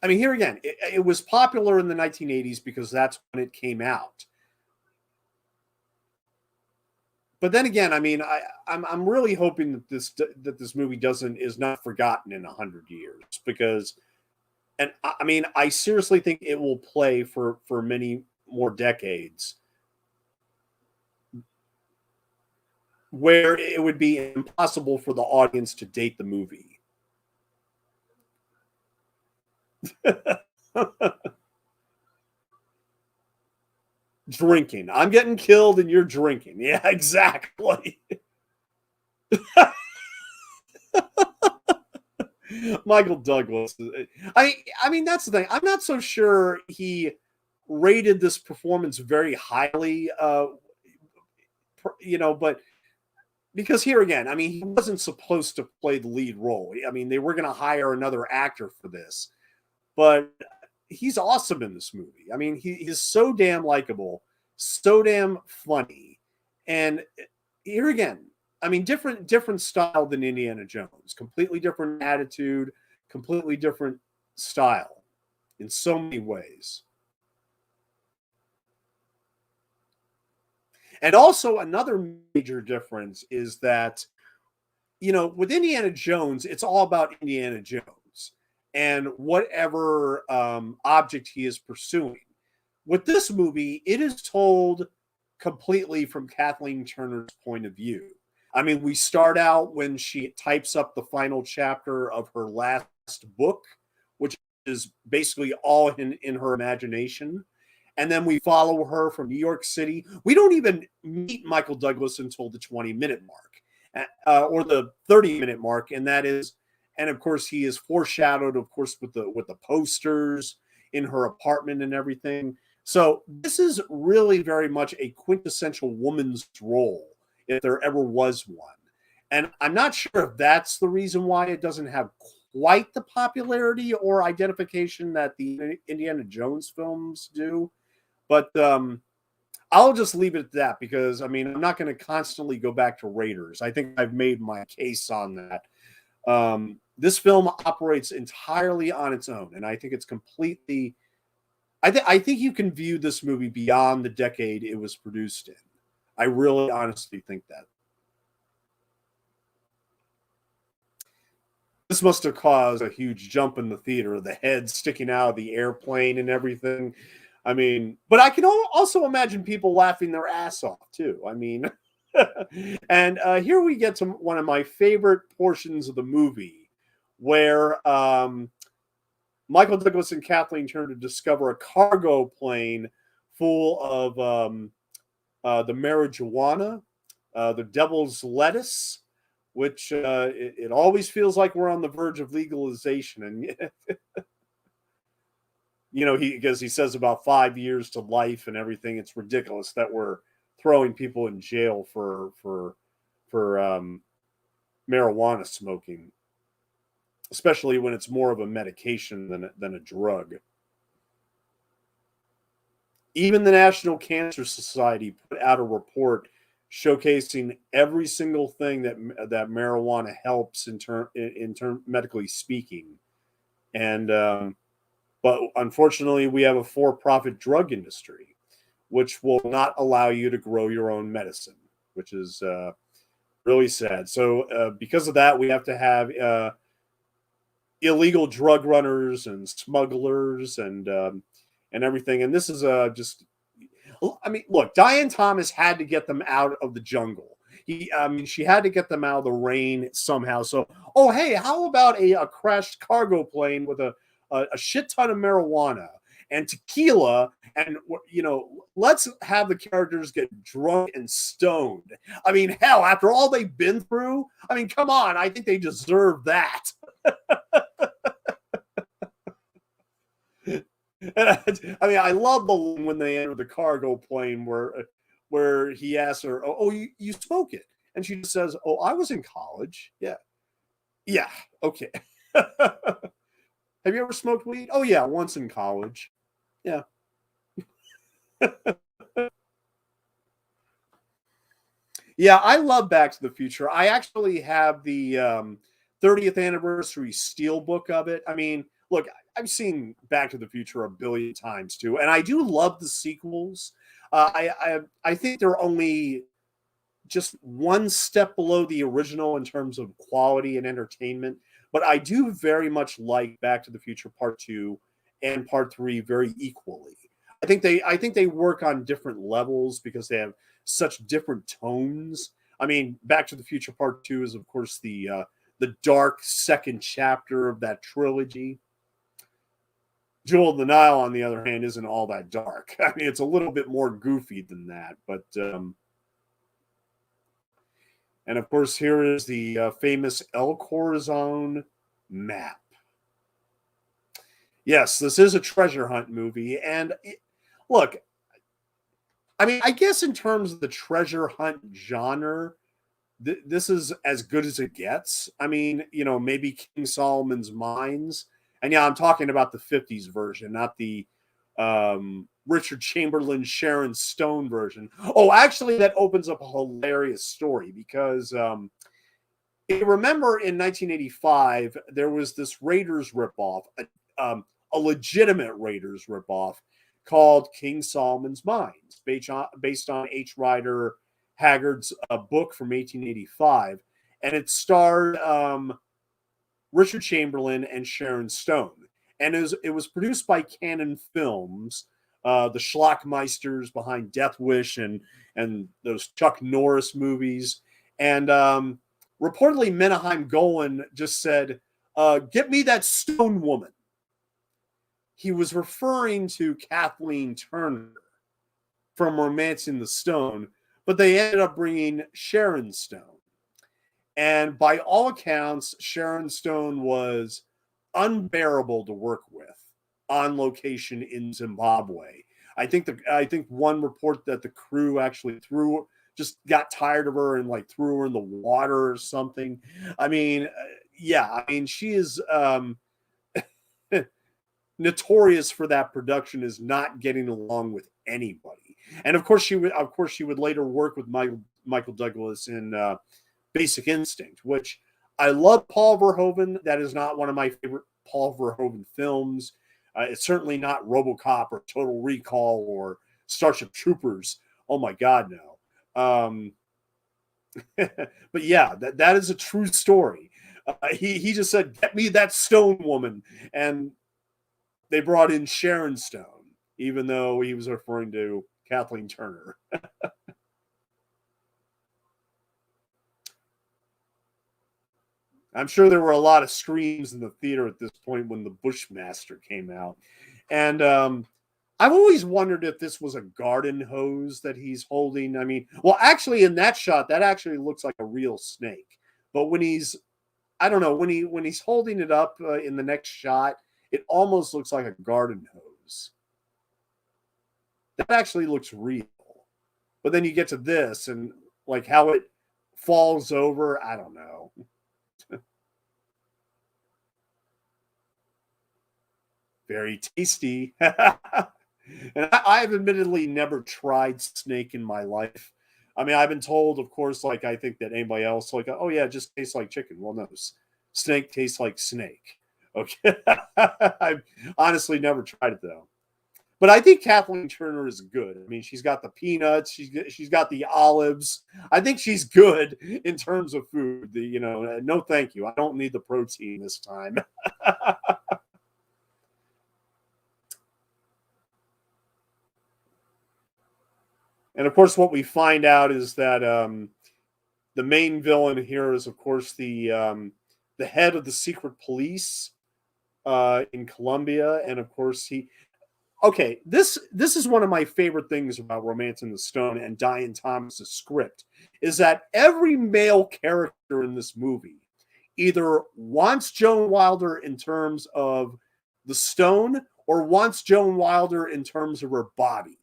I mean, here again, it was popular in the 1980s because that's when it came out. But then again, I mean, I'm really hoping that this movie is not forgotten in 100 years, because, and I mean, I seriously think it will play for many more decades, where it would be impossible for the audience to date the movie. Drinking. I'm getting killed and you're drinking. Yeah, exactly. Michael Douglas. I mean, that's the thing. I'm not so sure he rated this performance very highly, but because here again, I mean, he wasn't supposed to play the lead role. I mean, they were going to hire another actor for this, but he's awesome in this movie. I mean, he's so damn likable, so damn funny, and here again, I mean, different style than Indiana Jones, completely different attitude, completely different style in so many ways. And also another major difference is that with Indiana Jones, it's all about Indiana Jones and whatever object he is pursuing. With this movie, it is told completely from Kathleen Turner's point of view. I mean, we start out when she types up the final chapter of her last book, which is basically all in her imagination. And then we follow her from New York City. We don't even meet Michael Douglas until the 20-minute mark or the 30-minute mark. And that is, and of course, he is foreshadowed, of course, with the posters in her apartment and everything. So this is really very much a quintessential woman's role, if there ever was one. And I'm not sure if that's the reason why it doesn't have quite the popularity or identification that the Indiana Jones films do. But I'll just leave it at that because, I mean, I'm not going to constantly go back to Raiders. I think I've made my case on that. This film operates entirely on its own, and I think it's completely... I think you can view this movie beyond the decade it was produced in. I really honestly think that. This must have caused a huge jump in the theater, the head sticking out of the airplane and everything. I mean, but I can also imagine people laughing their ass off too. I mean, and here we get to one of my favorite portions of the movie where Michael Douglas and Kathleen Turner discover a cargo plane full of the marijuana, the devil's lettuce, which it always feels like we're on the verge of legalization. And, because he says about 5 years to life and everything. It's ridiculous that we're throwing people in jail for marijuana smoking, especially when it's more of a medication than a drug. Even the National Cancer Society put out a report showcasing every single thing that marijuana helps in term medically speaking. And but unfortunately, we have a for-profit drug industry, which will not allow you to grow your own medicine, which is really sad. So because of that, we have to have illegal drug runners and smugglers and everything. And this is just, I mean, look, Diane Thomas had to get them out of the jungle. She had to get them out of the rain somehow. So, oh, hey, how about a crashed cargo plane with a shit ton of marijuana and tequila, and let's have the characters get drunk and stoned. I mean, hell, after all they've been through, I mean, come on, I think they deserve that. I mean, I love the when they enter the cargo plane where he asks her, "Oh, you smoke it?" And she just says, "Oh, I was in college." Yeah, okay. Have you ever smoked weed? Oh yeah, once in college. Yeah. Yeah, I love Back to the Future. I actually have the 30th anniversary steelbook of it. I mean, look, I've seen Back to the Future a billion times too, and I do love the sequels. I think they're only just one step below the original in terms of quality and entertainment. But I do very much like Back to the Future Part 2 and Part 3 very equally. I think they work on different levels because they have such different tones. I mean, Back to the Future Part 2 is, of course, the dark second chapter of that trilogy. Jewel of the Nile, on the other hand, isn't all that dark. I mean, it's a little bit more goofy than that. But and of course, here is the famous El Corazon map. Yes, this is a treasure hunt movie. And look, I mean, I guess in terms of the treasure hunt genre, this is as good as it gets. I mean, maybe King Solomon's Mines. And yeah, I'm talking about the 50s version, not the Richard Chamberlain, Sharon Stone version. Oh, actually, that opens up a hilarious story because you remember in 1985, there was this Raiders ripoff, a legitimate Raiders ripoff called King Solomon's Mines, based on H. Rider Haggard's book from 1885. and it starred Richard Chamberlain and Sharon Stone. And it was produced by Cannon Films, the Schlockmeisters behind Death Wish and those Chuck Norris movies. And reportedly, Menahem Golan just said, "Get me that stone woman." He was referring to Kathleen Turner from Romancing the Stone, but they ended up bringing Sharon Stone. And by all accounts, Sharon Stone was unbearable to work with on location in Zimbabwe. I think one report that the crew actually just got tired of her and like threw her in the water or something. I mean, yeah, I mean she is notorious for that production is not getting along with anybody. And of course she would later work with Michael Douglas in Basic Instinct, which I love Paul Verhoeven. That is not one of my favorite Paul Verhoeven films. It's certainly not RoboCop or Total Recall or Starship Troopers. Oh my God, no. But yeah, that is a true story. He just said, "Get me that stone woman," and they brought in Sharon Stone, even though he was referring to Kathleen Turner. I'm sure there were a lot of screams in the theater at this point when the Bushmaster came out. And I've always wondered if this was a garden hose that he's holding. I mean, well, actually, in that shot, that actually looks like a real snake. But I don't know, when he's holding it up in the next shot, it almost looks like a garden hose. That actually looks real. But then you get to this and like how it falls over. I don't know. Very tasty. And I've admittedly never tried snake in my life. I mean, I've been told, of course, like I think that anybody else, like, oh yeah, it just tastes like chicken. Well, no, snake tastes like snake. Okay, I've honestly never tried it though. But I think Kathleen Turner is good. I mean, she's got the peanuts, she's got the olives. I think she's good in terms of food. No, thank you. I don't need the protein this time. And of course, what we find out is that the main villain here is, of course, the head of the secret police in Colombia, and of course he. Okay, this is one of my favorite things about Romancing the Stone and Diane Thomas's script is that every male character in this movie either wants Joan Wilder in terms of the stone or wants Joan Wilder in terms of her body,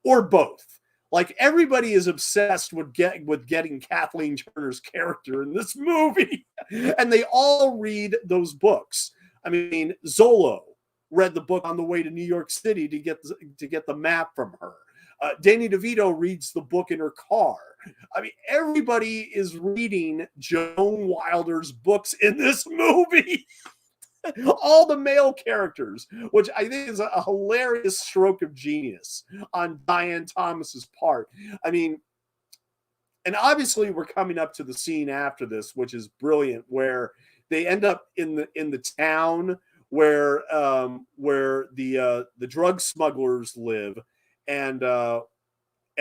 or both. Like everybody is obsessed with getting Kathleen Turner's character in this movie, and they all read those books. I mean, Zolo read the book on the way to New York City to get the map from her. Danny DeVito reads the book in her car. I mean, everybody is reading Joan Wilder's books in this movie. All the male characters, which I think is a hilarious stroke of genius on Diane Thomas's part. I mean, and obviously we're coming up to the scene after this, which is brilliant, where they end up in the town where the drug smugglers live, and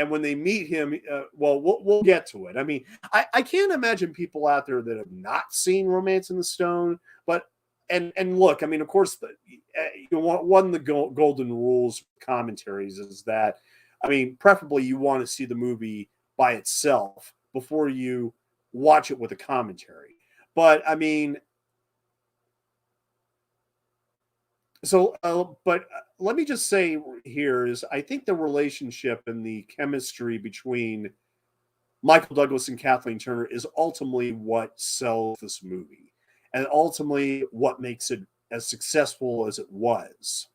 when they meet him, we'll get to it. I mean, I can't imagine people out there that have not seen Romancing the Stone, but and look, I mean, of course, one of the golden rules commentaries is that, I mean, preferably you want to see the movie by itself before you watch it with a commentary. But I mean, but let me just say here is I think the relationship and the chemistry between Michael Douglas and Kathleen Turner is ultimately what sells this movie, and ultimately what makes it as successful as it was.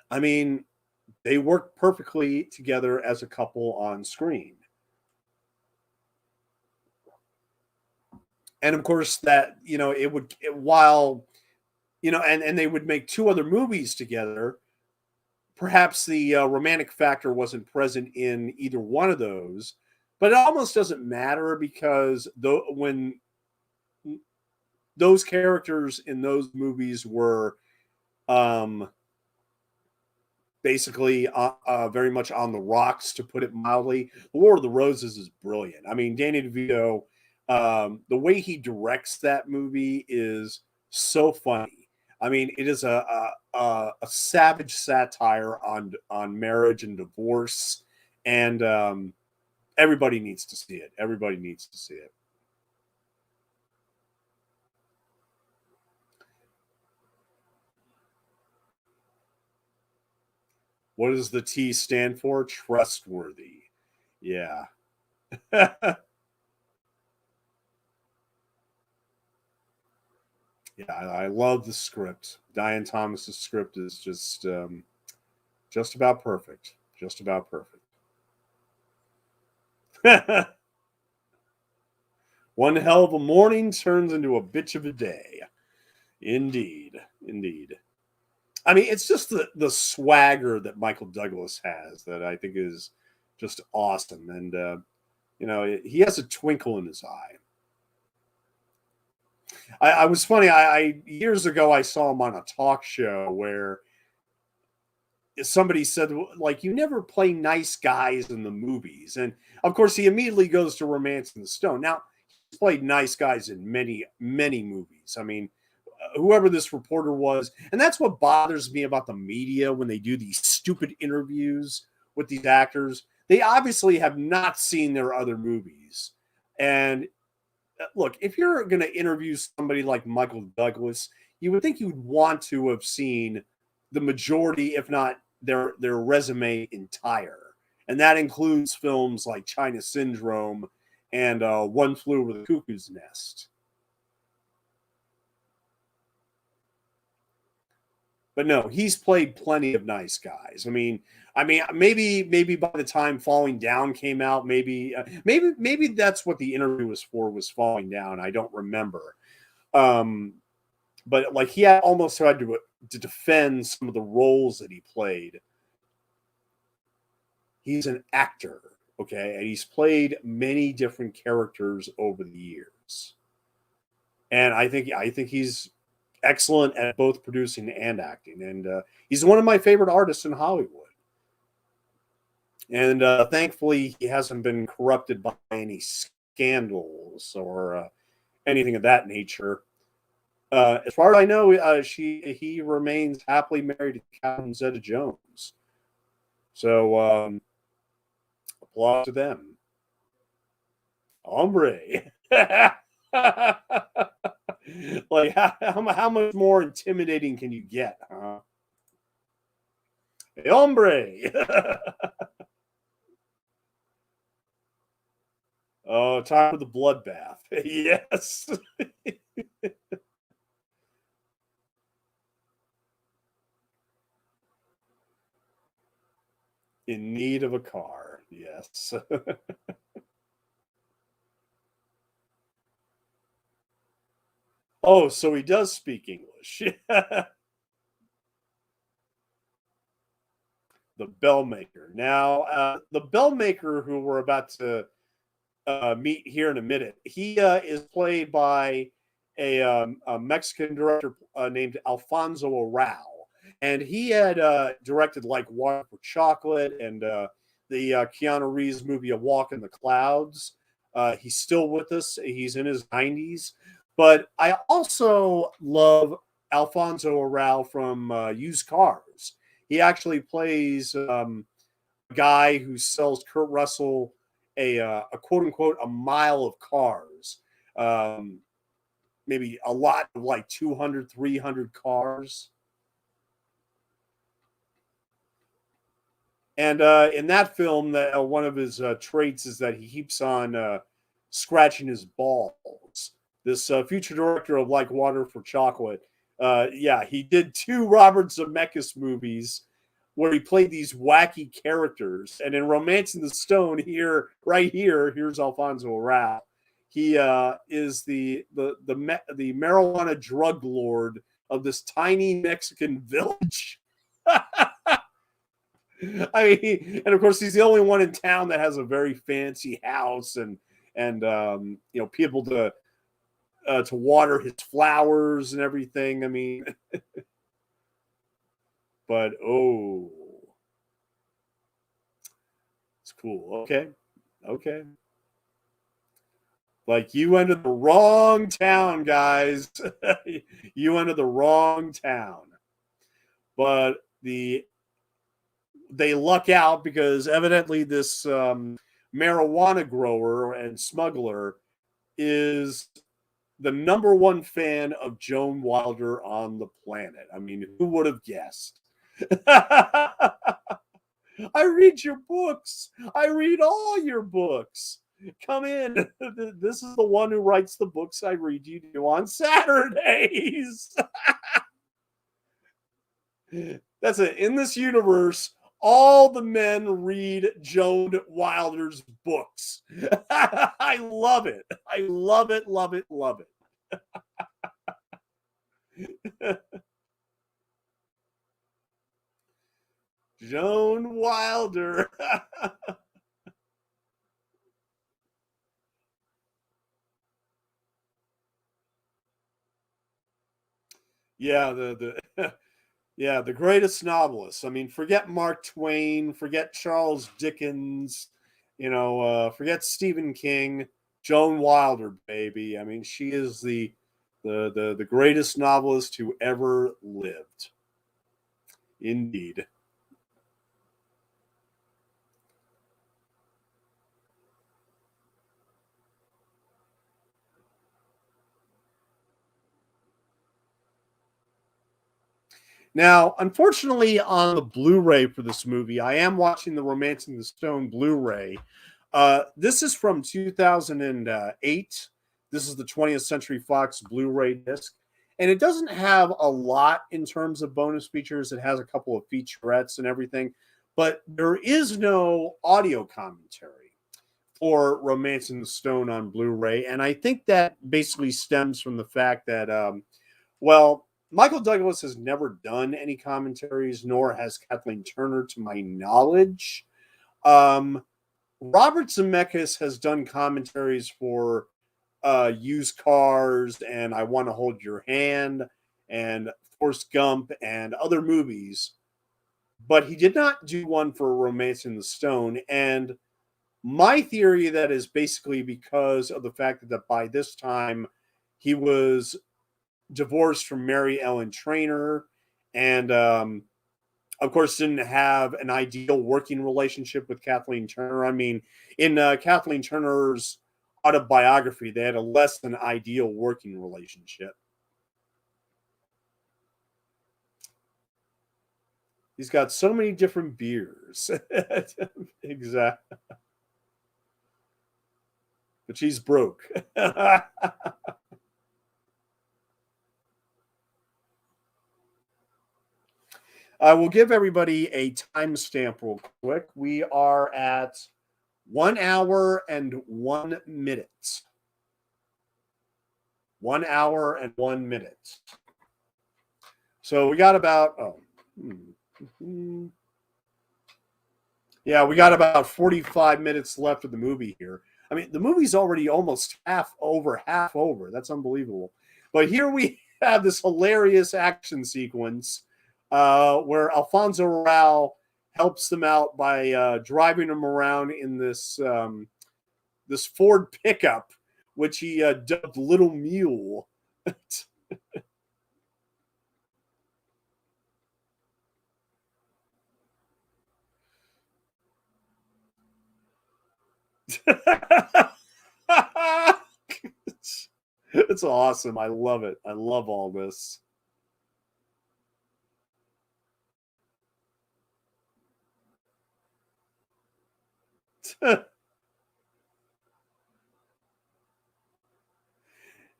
I mean, they work perfectly together as a couple on screen. And of course, that, while, and they would make two other movies together, perhaps the romantic factor wasn't present in either one of those, But it almost doesn't matter because when those characters in those movies were basically very much on the rocks, to put it mildly. The War of the Roses is brilliant. I mean, Danny DeVito, the way he directs that movie is so funny. I mean, it is a savage satire on marriage and divorce, and everybody needs to see it. Everybody needs to see it. What does the T stand for? Trustworthy. Yeah. Yeah, I love the script. Diane Thomas's script is just about perfect. Just about perfect. One hell of a morning turns into a bitch of a day. Indeed. Indeed. I mean, it's just the swagger that Michael Douglas has that I think is just awesome. And, he has a twinkle in his eye. I was funny. I years ago, I saw him on a talk show where somebody said, like, you never play nice guys in the movies. And of course, he immediately goes to Romancing the Stone. Now, he's played nice guys in many, many movies. I mean, whoever this reporter was, and that's what bothers me about the media when they do these stupid interviews with these actors. They obviously have not seen their other movies. And look, if you're going to interview somebody like Michael Douglas, you would think you would want to have seen the majority, if not their resume entire. And that includes films like China Syndrome and One Flew Over the Cuckoo's Nest. But no, he's played plenty of nice guys. I mean, maybe by the time Falling Down came out, maybe that's what the interview was for, was Falling Down. I don't remember. But like he almost had to defend some of the roles that he played. He's an actor, okay, and he's played many different characters over the years. And I think he's excellent at both producing and acting, and he's one of my favorite artists in Hollywood. And thankfully, he hasn't been corrupted by any scandals or anything of that nature. As far as I know, he remains happily married to Catherine Zeta-Jones. So applause to them, hombre. Like how much more intimidating can you get, huh? Hey, hombre. Oh, time for the bloodbath. Yes. In need of a car. Yes. Oh, so he does speak English. The Bellmaker. Now, the Bellmaker, who we're about to meet here in a minute, he is played by a Mexican director named Alfonso Arau. And he had directed like Water for Chocolate and the Keanu Reeves movie A Walk in the Clouds. He's still with us. He's in his 90s. But I also love Alfonso Arau from Used Cars. He actually plays a guy who sells Kurt Russell a quote unquote a mile of cars. Maybe a lot of like 200, 300 cars. And in that film, one of his traits is that he keeps on scratching his balls. This future director of Like Water for Chocolate, he did 2 Robert Zemeckis movies where he played these wacky characters. And in Romancing the Stone, here's Alfonso Arau. He is the marijuana drug lord of this tiny Mexican village. I mean, and of course, he's the only one in town that has a very fancy house and people to water his flowers and everything. I mean, but it's cool. Okay, okay. Like you entered the wrong town, guys. You entered the wrong town. But they luck out because evidently this marijuana grower and smuggler is the number one fan of Joan Wilder on the planet. I mean, who would have guessed? I read your books. I read all your books. Come in. This is the one who writes the books I read you to on Saturdays. That's it. In this universe, all the men read Joan Wilder's books. I love it. I love it, love it, love it. Joan Wilder. Yeah, the greatest novelist. I mean, forget Mark Twain, forget Charles Dickens, forget Stephen King. Joan Wilder, baby. I mean, she is the greatest novelist who ever lived. Indeed. Now, unfortunately, on the Blu-ray for this movie, I am watching the Romancing the Stone Blu-ray. This is from 2008. This is the 20th Century Fox Blu-ray disc. And it doesn't have a lot in terms of bonus features. It has a couple of featurettes and everything. But there is no audio commentary for Romancing the Stone on Blu-ray. And I think that basically stems from the fact that, Michael Douglas has never done any commentaries, nor has Kathleen Turner, to my knowledge. Robert Zemeckis has done commentaries for Used Cars and I Want to Hold Your Hand and Forrest Gump and other movies, but he did not do one for Romancing the Stone. And my theory that is basically because of the fact that by this time he was divorced from Mary Ellen Trainor and of course didn't have an ideal working relationship with Kathleen Turner. I mean, in Kathleen Turner's autobiography, they had a less than ideal working relationship. He's got so many different beers. Exactly. But she's broke. I will give everybody a timestamp real quick. We are at 1 hour and 1 minute. 1 hour and 1 minute. So we got about, yeah, we got about 45 minutes left of the movie here. I mean, the movie's already almost half over. That's unbelievable. But here we have this hilarious action sequence where Alfonso Rao helps them out by driving them around in this this Ford pickup, which he dubbed Little Mule. It's awesome. I love it. I love all this.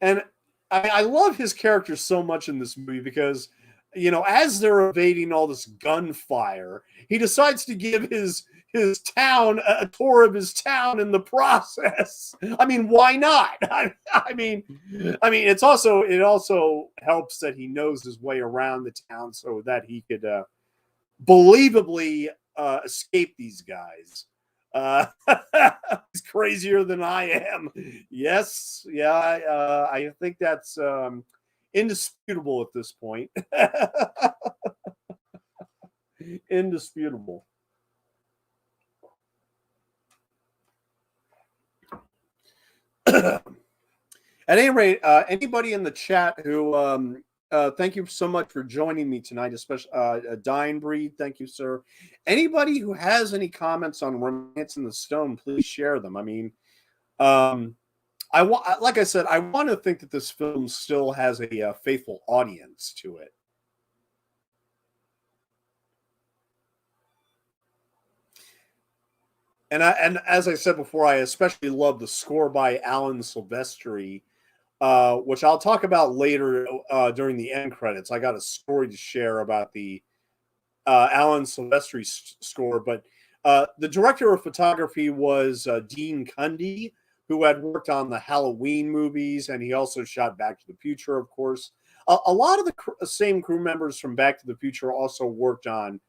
And I love his character so much in this movie because, as they're evading all this gunfire, he decides to give his town a tour of his town in the process. I mean, why not? I mean, it also helps that he knows his way around the town so that he could believably escape these guys. He's crazier than I am. Yes, yeah, I think that's indisputable at this point. Indisputable. At any rate, anybody in the chat who thank you so much for joining me tonight, especially Dying Breed. Thank you, sir. Anybody who has any comments on Romance in the Stone, please share them. I mean, like I said, I want to think that this film still has a faithful audience to it. And as I said before, I especially love the score by Alan Silvestri, which I'll talk about later during the end credits. I got a story to share about the Alan Silvestri score, but the director of photography was Dean Cundy, who had worked on the Halloween movies, and he also shot Back to the Future, of course. A lot of the same crew members from Back to the Future also worked on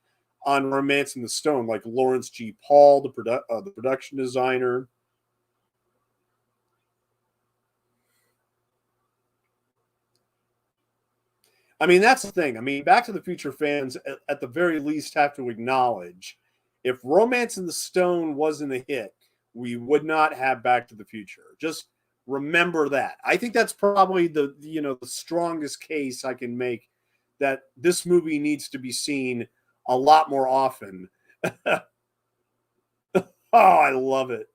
Romance in the Stone, like Lawrence G. Paul, the production designer. I mean, that's the thing. I mean, Back to the Future fans, at the very least, have to acknowledge if Romance in the Stone wasn't a hit, we would not have Back to the Future. Just remember that. I think that's probably the strongest case I can make that this movie needs to be seen a lot more often. Oh, I love it.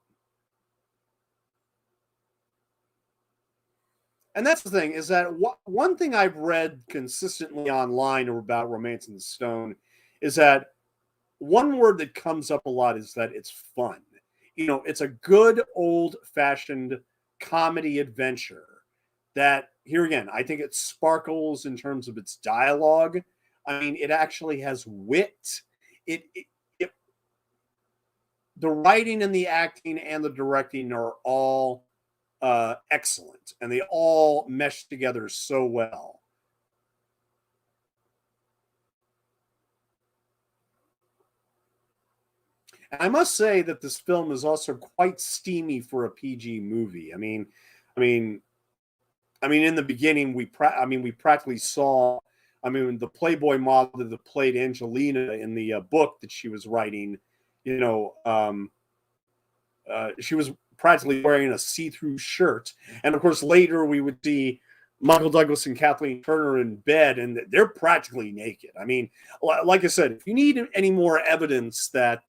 And that's the thing, is that one thing I've read consistently online about Romance in the Stone is that one word that comes up a lot is that it's fun. It's a good old-fashioned comedy adventure that, here again, I think it sparkles in terms of its dialogue. I mean, it actually has wit. The writing and the acting and the directing are all excellent, and they all mesh together so well. And I must say that this film is also quite steamy for a PG movie. I mean, in the beginning, we practically saw. I mean, the Playboy model that played Angelina in the book that she was writing, she was practically wearing a see-through shirt. And of course, later we would see Michael Douglas and Kathleen Turner in bed, and they're practically naked. I mean, like I said, if you need any more evidence that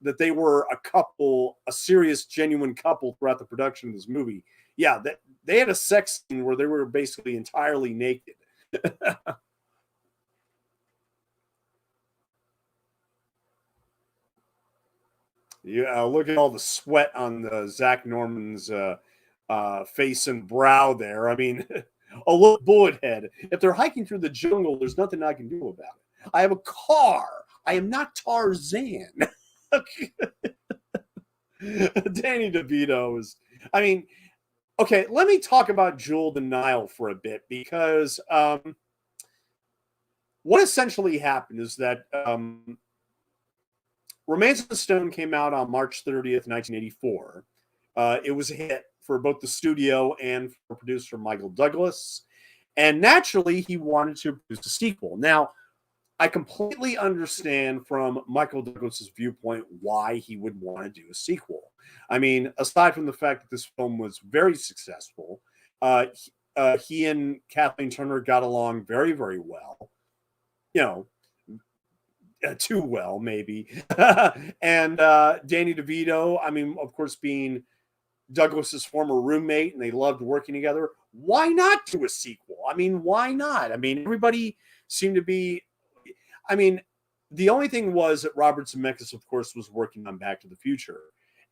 they were a couple, a serious, genuine couple throughout the production of this movie, yeah, they had a sex scene where they were basically entirely naked. Yeah, look at all the sweat on Zach Norman's face and brow there. I mean, oh, look, bullet head. If they're hiking through the jungle, there's nothing I can do about it. I have a car. I am not Tarzan. Danny DeVito is, I mean, okay, let me talk about Jewel the Nile for a bit, because what essentially happened is that Romance in the Stone came out on March 30th, 1984. It was a hit for both the studio and for producer Michael Douglas. And naturally, he wanted to produce a sequel. Now, I completely understand from Michael Douglas's viewpoint why he would want to do a sequel. I mean, aside from the fact that this film was very successful, he and Kathleen Turner got along very, very well. Too well, maybe. And Danny DeVito, I mean, of course, being Douglas's former roommate, and they loved working together. Why not do a sequel? I mean, why not? I mean, everybody seemed to be. I mean, the only thing was that Robert Zemeckis, of course, was working on Back to the Future,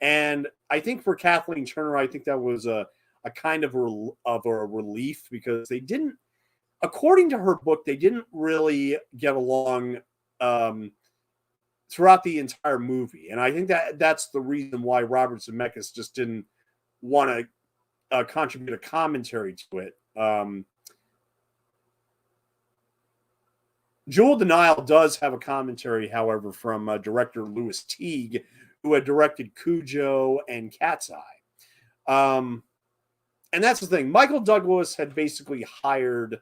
and I think for Kathleen Turner, I think that was a kind of a relief, because they didn't, according to her book, they didn't really get along throughout the entire movie. And I think that's the reason why Robert Zemeckis just didn't want to contribute a commentary to it. Jewel Denial does have a commentary, however, from director Louis Teague, who had directed Cujo and Cat's Eye. And that's the thing. Michael Douglas had basically hired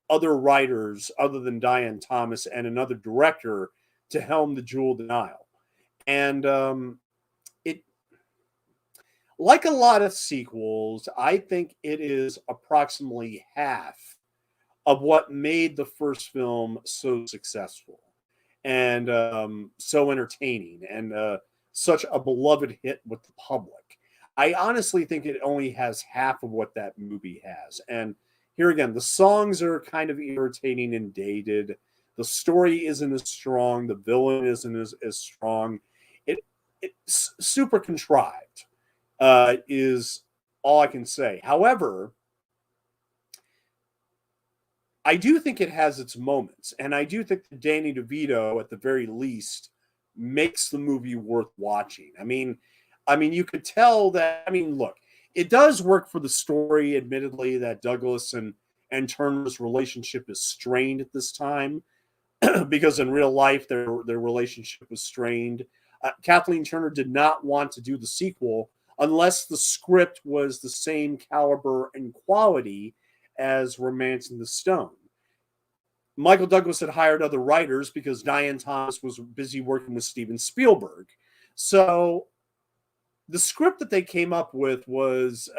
other writers other than Diane Thomas and another director to helm the Jewel Denial. And it, like a lot of sequels, I think it is approximately half of what made the first film so successful and so entertaining and such a beloved hit with the public. I honestly think it only has half of what that movie has. And here again, the songs are kind of irritating and dated. The story isn't as strong. The villain isn't as strong. It's super contrived, is all I can say. However, I do think it has its moments, and I do think that Danny DeVito, at the very least, makes the movie worth watching. I mean, you could tell that. I mean, look, it does work for the story. Admittedly, that Douglas and Turner's relationship is strained at this time because in real life their relationship was strained. Kathleen Turner did not want to do the sequel unless the script was the same caliber and quality as Romancing the Stone. Michael Douglas had hired other writers because Diane Thomas was busy working with Steven Spielberg. So the script that they came up with was,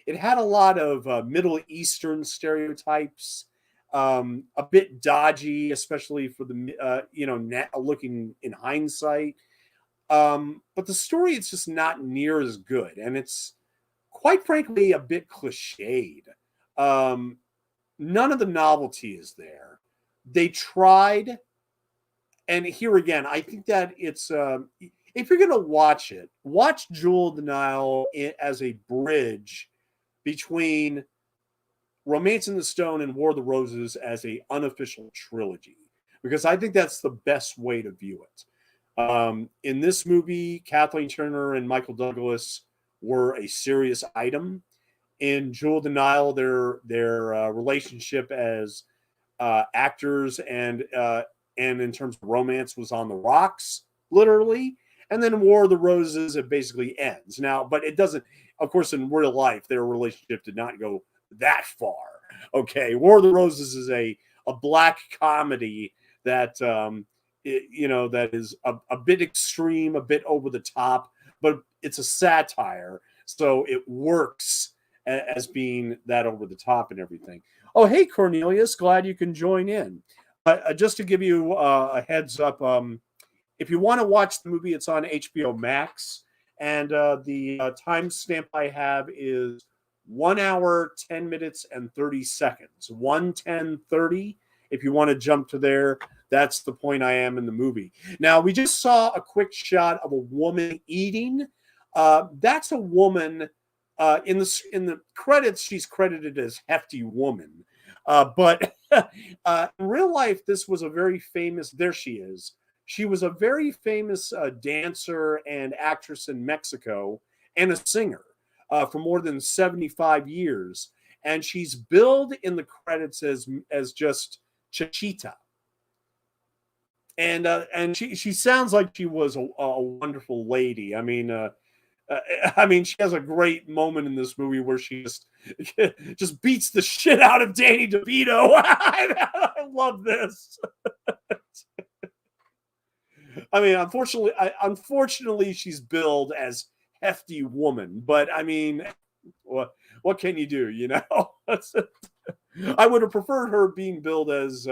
it had a lot of Middle Eastern stereotypes, a bit dodgy, especially for the, looking in hindsight. But the story is just not near as good. And it's quite frankly a bit cliched. None of the novelty is there. They tried, and here again, I think that it's if you're going to watch it, watch Jewel Denial as a bridge between Romancing the Stone and War of the Roses as a unofficial trilogy, because I think that's the best way to view it. In this movie, Kathleen Turner and Michael Douglas were a serious item. In Jewel Denial, their relationship as actors and in terms of romance was on the rocks, literally. And then War of the Roses, it basically ends. Now, but it doesn't, of course, in real life, their relationship did not go that far. Okay. War of the Roses is a black comedy that, that is a bit extreme, a bit over the top, but it's a satire. So it works as being that over the top and everything. Oh, hey, Cornelius, glad you can join in. Just to give you a heads up, if you want to watch the movie, it's on HBO Max. And the timestamp I have is 1 hour, 10 minutes, and 30 seconds. 1:10:30. If you want to jump to there, that's the point I am in the movie. Now, we just saw a quick shot of a woman eating. That's a woman. In the credits, she's credited as Hefty Woman. But in real life, this was a very famous, there she is. She was a very famous dancer and actress in Mexico and a singer for more than 75 years. And she's billed in the credits as just Chachita. And she sounds like she was a wonderful lady. I mean, she has a great moment in this movie where she just beats the shit out of Danny DeVito. I love this. I mean, unfortunately, she's billed as Hefty Woman, but I mean, what can you do? I would have preferred her being billed as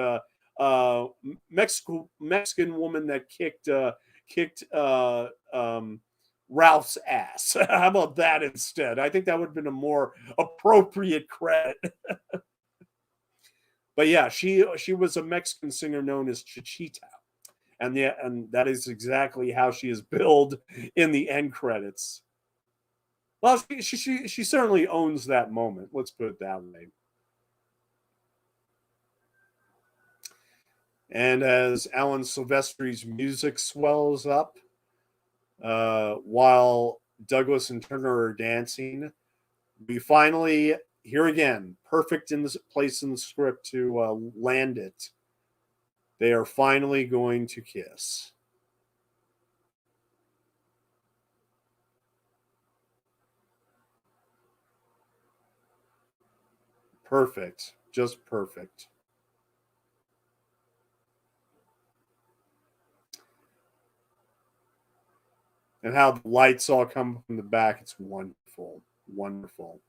Mexican woman that kicked Ralph's ass. How about that instead? I think that would have been a more appropriate credit. But yeah, she was a Mexican singer known as Chichita. And that is exactly how she is billed in the end credits. Well, she certainly owns that moment. Let's put it that way. And as Alan Silvestri's music swells up, while Douglas and Turner are dancing, we finally, here again, perfect in this place in the script to land it. They are finally going to kiss. Perfect. Just perfect. And how the lights all come from the back. It's wonderful. Wonderful.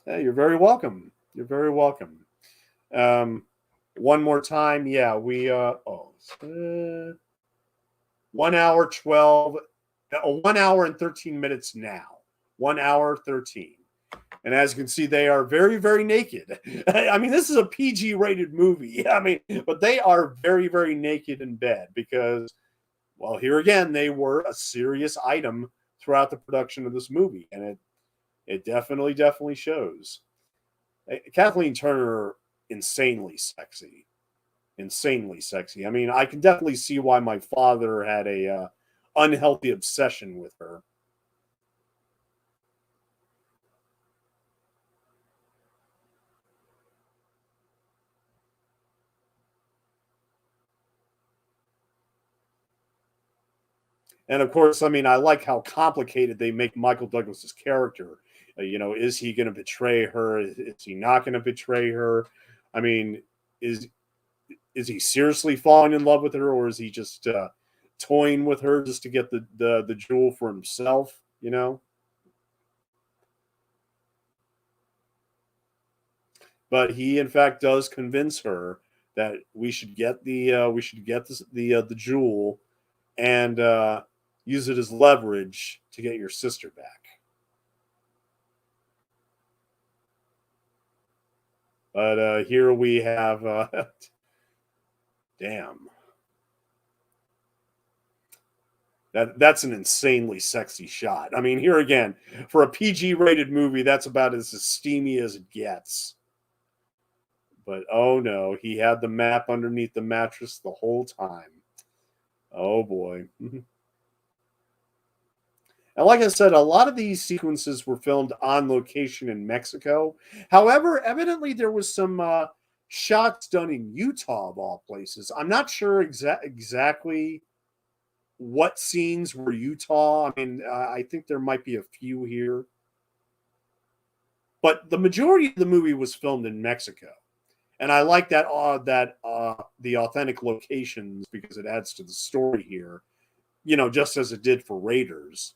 Hey, you're very welcome. You're very welcome. One more time. Yeah, we 1 hour 12, 1 hour and 13 minutes now. 1 hour 13. And as you can see, they are very, very naked. I mean, this is a PG rated movie. I mean, but they are very, very naked in bed because, well, here again, they were a serious item throughout the production of this movie. And it definitely, definitely shows. Kathleen Turner, insanely sexy. Insanely sexy. I mean, I can definitely see why my father had a unhealthy obsession with her. And of course, I mean, I like how complicated they make Michael Douglas's character. Is he going to betray her? Is he not going to betray her? I mean, is is he seriously falling in love with her, or is he just toying with her just to get the jewel for himself? But he, in fact, does convince her that we should get the jewel and use it as leverage to get your sister back. But here we have, damn, that's an insanely sexy shot. I mean, here again, for a PG rated movie, that's about as steamy as it gets. But oh no, he had the map underneath the mattress the whole time. Oh boy. And like I said, a lot of these sequences were filmed on location in Mexico. However, evidently there was some shots done in Utah, of all places. I'm not sure exactly what scenes were Utah. I mean, I think there might be a few here, but the majority of the movie was filmed in Mexico. And I like that the authentic locations because it adds to the story here. Just as it did for Raiders.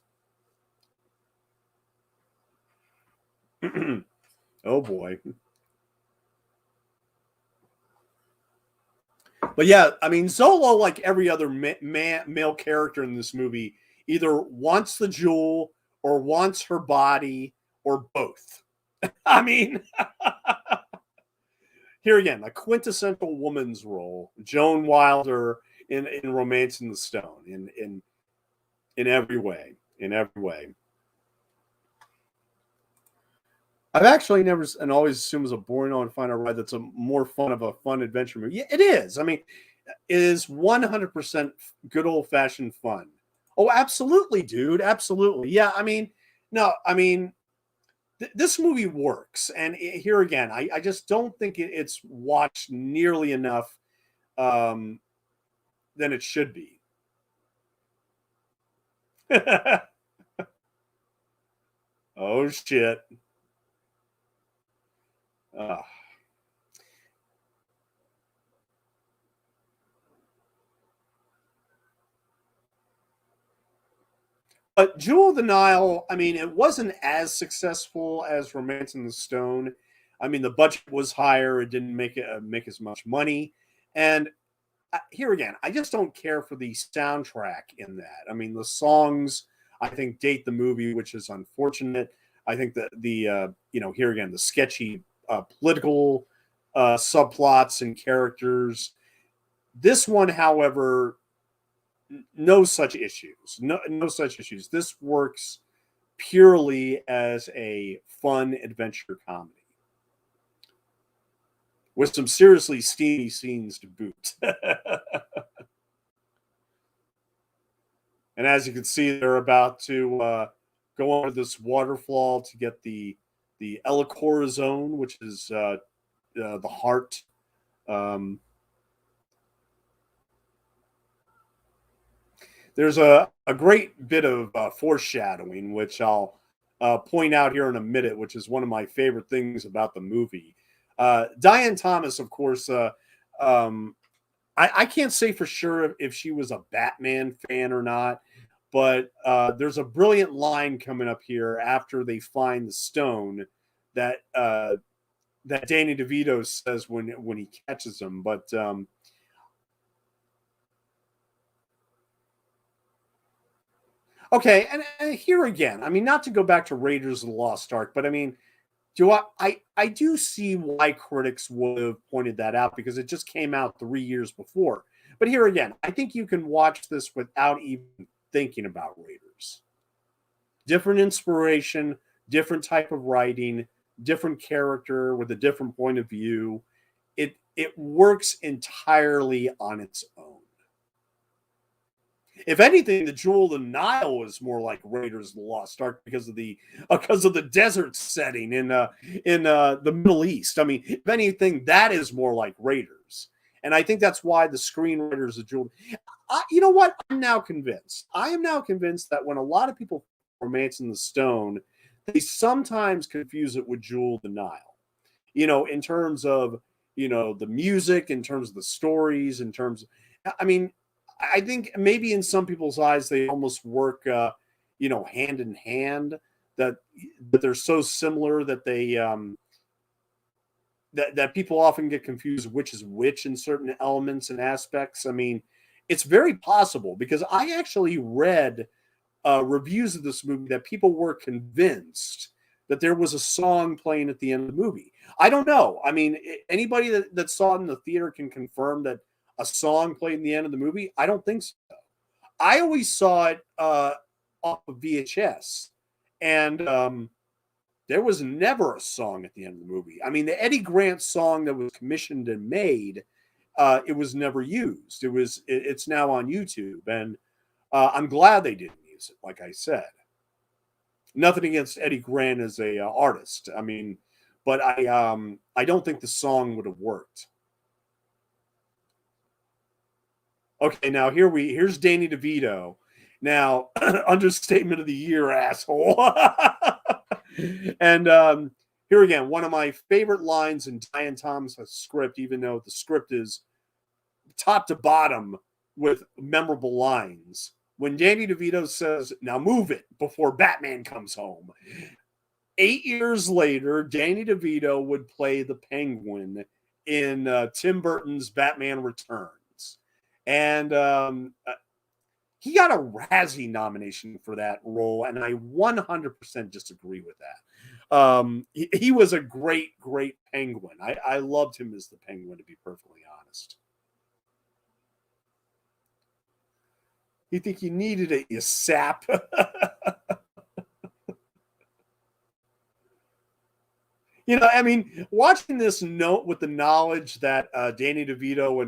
Oh boy. But yeah, I mean, Zolo, like every other male character in this movie, either wants the jewel or wants her body or both. I mean, here again, a quintessential woman's role, Joan Wilder in Romance in the Stone, in every way, in every way. I've actually never and always assumed it was a boring on final ride that's a more fun of a fun adventure movie. Yeah, it is. I mean, it is 100% good old fashioned fun. Oh, absolutely, dude. Absolutely. Yeah. I mean, no, I mean, this movie works. And here again, I just don't think it's watched nearly enough um, than it should be. Oh, shit. Uh, But Jewel of the Nile, I mean, it wasn't as successful as Romance in the Stone. I mean, the budget was higher; it didn't make as much money. And here again, I just don't care for the soundtrack in that. I mean, the songs I think date the movie, which is unfortunate. I think that here again the sketchy political subplots and characters. This one, however, no such issues. No such issues. This works purely as a fun adventure comedy with some seriously steamy scenes to boot. And as you can see, they're about to go over this waterfall to get the the Elicorazone, which is the heart. Um, there's a great bit of foreshadowing, which I'll point out here in a minute, which is one of my favorite things about the movie. Diane Thomas, of course, um, I can't say for sure if she was a Batman fan or not, but there's a brilliant line coming up here after they find the stone that that Danny DeVito says when he catches him. But okay, and here again, I mean, not to go back to Raiders of the Lost Ark, but I mean, I do see why critics would have pointed that out because it just came out 3 years before. But here again, I think you can watch this without even thinking about Raiders. Different inspiration, different type of writing, different character with a different point of view. It works entirely on its own. If anything, the Jewel of the Nile is more like Raiders of the Lost Ark because of the desert setting in the Middle East. I mean, if anything, that is more like Raiders, and I think that's why the screenwriters of Jewel. You know what? I'm now convinced. I am now convinced that when a lot of people Romancing the Stone, they sometimes confuse it with Jewel of the Nile. In terms of the music, in terms of the stories, in terms of, I mean, I think maybe in some people's eyes they almost work, hand in hand. That they're so similar that they that people often get confused which is which in certain elements and aspects. I mean, it's very possible because I actually read reviews of this movie that people were convinced that there was a song playing at the end of the movie. I don't know. I mean, anybody that saw it in the theater can confirm that a song played in the end of the movie? I don't think so. I always saw it off of VHS, and there was never a song at the end of the movie. I mean, the Eddie Grant song that was commissioned and made, it was never used. It's now on YouTube, and I'm glad they didn't use it. Like I said, nothing against Eddie Grant as a artist. I mean, but I don't think the song would have worked. Okay, now here's Danny DeVito. Now, understatement of the year, asshole. And here again, one of my favorite lines in Diane Thomas' script, even though the script is top to bottom with memorable lines. When Danny DeVito says, "Now move it before Batman comes home." 8 years later, Danny DeVito would play the Penguin in Tim Burton's Batman Returns. And he got a Razzie nomination for that role, and I 100% disagree with that. He was a great, great Penguin. I loved him as the Penguin, to be perfectly honest. You think you needed it, you sap? I mean, watching this note with the knowledge that Danny DeVito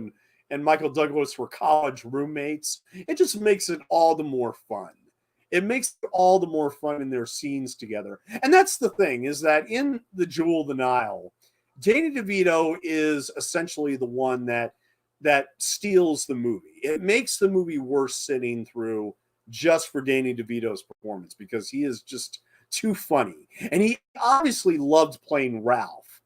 and Michael Douglas were college roommates, it just makes it all the more fun. It makes it all the more fun in their scenes together. And that's the thing, is that in The Jewel of the Nile, Danny DeVito is essentially the one that steals the movie. It makes the movie worth sitting through just for Danny DeVito's performance because he is just too funny. And he obviously loved playing Ralph.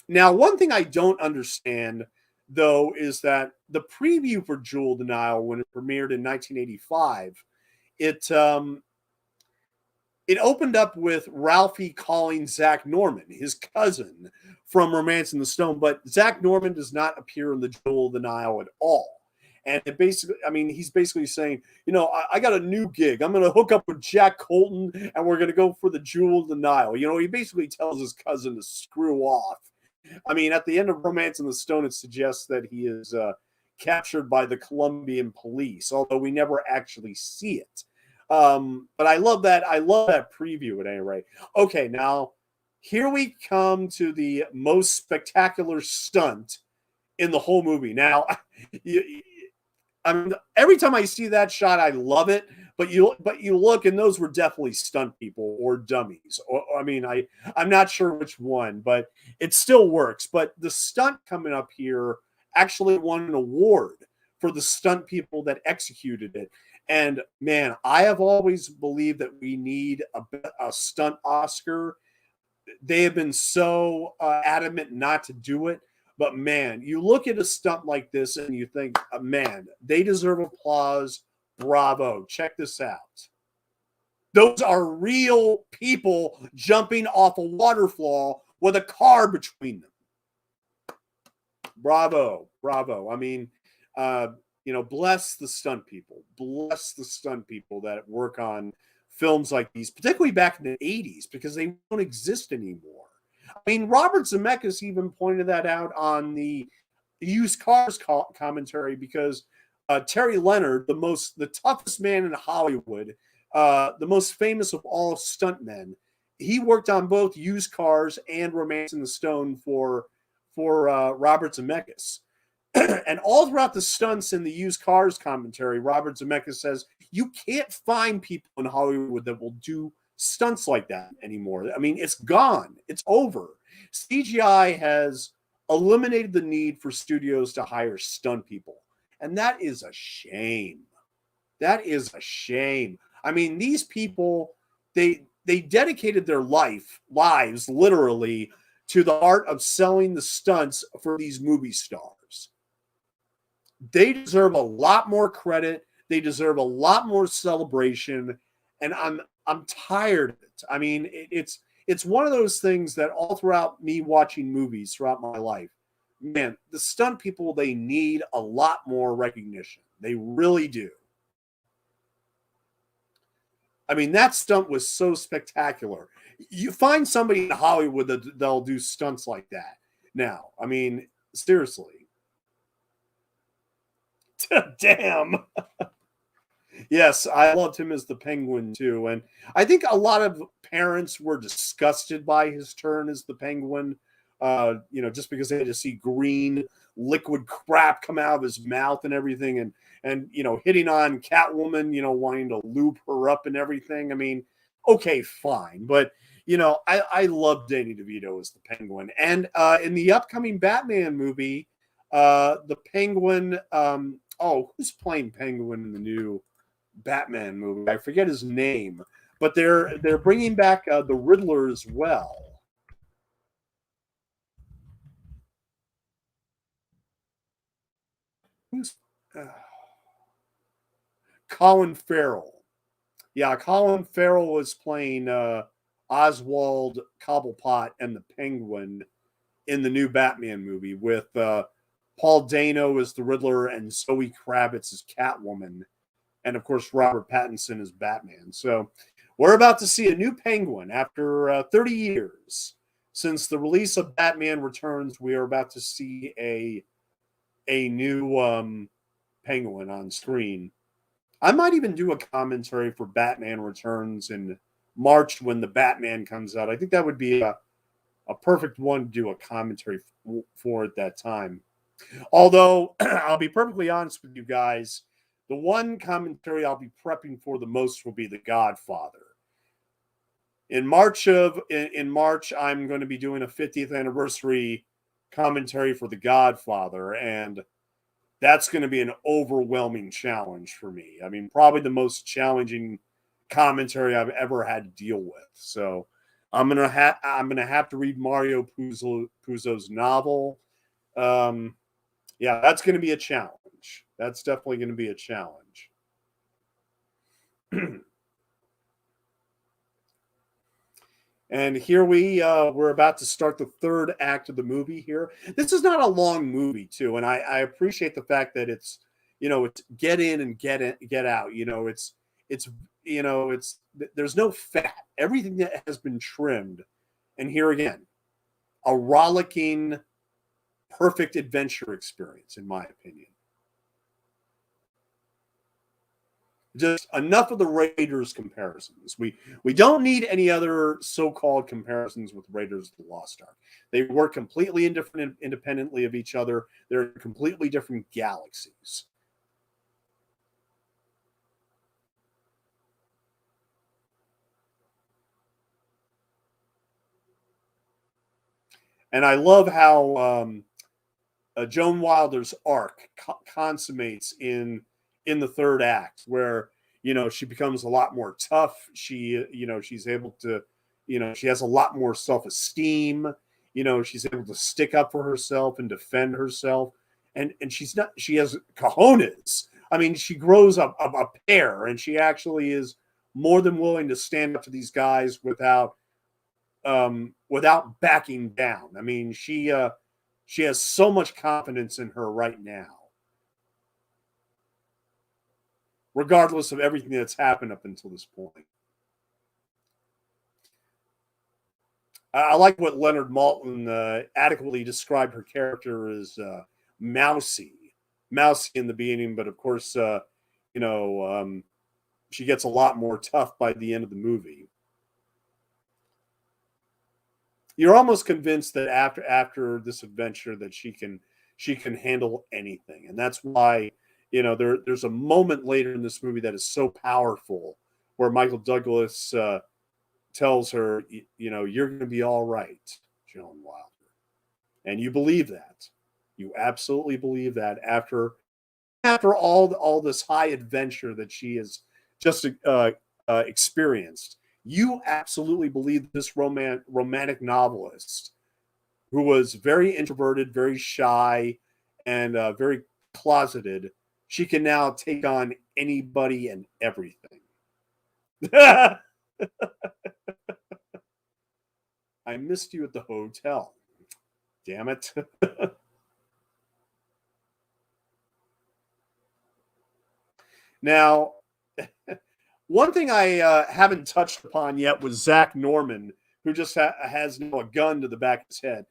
Now, one thing I don't understand, though, is that the preview for Jewel of the Nile, when it premiered in 1985, it opened up with Ralphie calling Zach Norman, his cousin from Romancing the Stone, but Zach Norman does not appear in the Jewel of the Nile at all. And it basically, I mean, he's basically saying, I got a new gig. I'm going to hook up with Jack Colton, and we're going to go for the Jewel of the Nile. He basically tells his cousin to screw off. I mean, at the end of Romancing the Stone, it suggests that he is captured by the Colombian police, although we never actually see it. But I love that. I love that preview at any rate. Okay, now here we come to the most spectacular stunt in the whole movie. Now, I mean, every time I see that shot, I love it. but you look, and those were definitely stunt people or dummies. Or, I mean, I'm not sure which one, but it still works. But the stunt coming up here actually won an award for the stunt people that executed it. And man, I have always believed that we need a stunt Oscar. They have been so adamant not to do it. But man, you look at a stunt like this and you think, man, they deserve applause. Bravo. Check this out. Those are real people jumping off a waterfall with a car between them. Bravo. Bravo. I mean, bless the stunt people. Bless the stunt people that work on films like these, particularly back in the 80s, because they don't exist anymore. I mean, Robert Zemeckis even pointed that out on the used cars commentary, because Terry Leonard, the toughest man in Hollywood, the most famous of all stuntmen, he worked on both used cars and Romancing the Stone for Robert Zemeckis. And all throughout the stunts in the used cars commentary, Robert Zemeckis says you can't find people in Hollywood that will do stunts like that anymore. I mean, it's gone. It's over. CGI has eliminated the need for studios to hire stunt people. And that is a shame. That is a shame. I mean, these people, they dedicated their lives literally to the art of selling the stunts for these movie stars. They deserve a lot more credit. They deserve a lot more celebration. And I'm tired of it. I mean, it's one of those things that all throughout me watching movies throughout my life, man, the stunt people, they need a lot more recognition. They really do. I mean, that stunt was so spectacular. You find somebody in Hollywood that'll do stunts like that now. I mean, seriously. Damn. Yes, I loved him as the Penguin too. And I think a lot of parents were disgusted by his turn as the Penguin, just because they had to see green liquid crap come out of his mouth and everything, and hitting on Catwoman, wanting to loop her up and everything. I mean, okay, fine. But, I love Danny DeVito as the Penguin. And in the upcoming Batman movie, the Penguin, who's playing Penguin in the new Batman movie? I forget his name, but they're bringing back the Riddler as well. Who's Colin Farrell? Yeah, Colin Farrell was playing Oswald Cobblepot and the Penguin in the new Batman movie, with Paul Dano as the Riddler and Zoe Kravitz as Catwoman. And, of course, Robert Pattinson is Batman. So we're about to see a new Penguin after 30 years. Since the release of Batman Returns, we are about to see a new Penguin on screen. I might even do a commentary for Batman Returns in March when the Batman comes out. I think that would be a perfect one to do a commentary for at that time. Although, I'll be perfectly honest with you guys, the one commentary I'll be prepping for the most will be The Godfather. In March, I'm going to be doing a 50th anniversary commentary for The Godfather, and that's going to be an overwhelming challenge for me. I mean, probably the most challenging commentary I've ever had to deal with. So I'm gonna have to read Mario Puzo's novel. Yeah, that's going to be a challenge. That's definitely going to be a challenge. And here we're about to start the third act of the movie here. This is not a long movie too, and I appreciate the fact that it's get in and get out. It's there's no fat. Everything that has been trimmed, and here again, a rollicking, perfect adventure experience, in my opinion. Just enough of the Raiders comparisons. We don't need any other so-called comparisons with Raiders of the Lost Ark. They work completely independently of each other. They're completely different galaxies. And I love how Joan Wilder's arc consummates in the third act, where she becomes a lot more tough. She's able to, she has a lot more self-esteem. She's able to stick up for herself and defend herself, and she has cojones. I mean, she grows up a pair, and she actually is more than willing to stand up to these guys without backing down. I mean, she has so much confidence in her right now, regardless of everything that's happened up until this point. I like what Leonard Maltin adequately described her character as mousy, mousy in the beginning, but of course, she gets a lot more tough by the end of the movie. You're almost convinced that after this adventure that she can handle anything, and that's why there's a moment later in this movie that is so powerful, where Michael Douglas tells her, you're going to be all right, Joan Wilder, and you believe that. You absolutely believe that after all this high adventure that she has just experienced. You absolutely believe this romantic novelist, who was very introverted, very shy, and very closeted, she can now take on anybody and everything. I missed you at the hotel. Damn it. Now, one thing I haven't touched upon yet was Zach Norman, who just has a gun to the back of his head.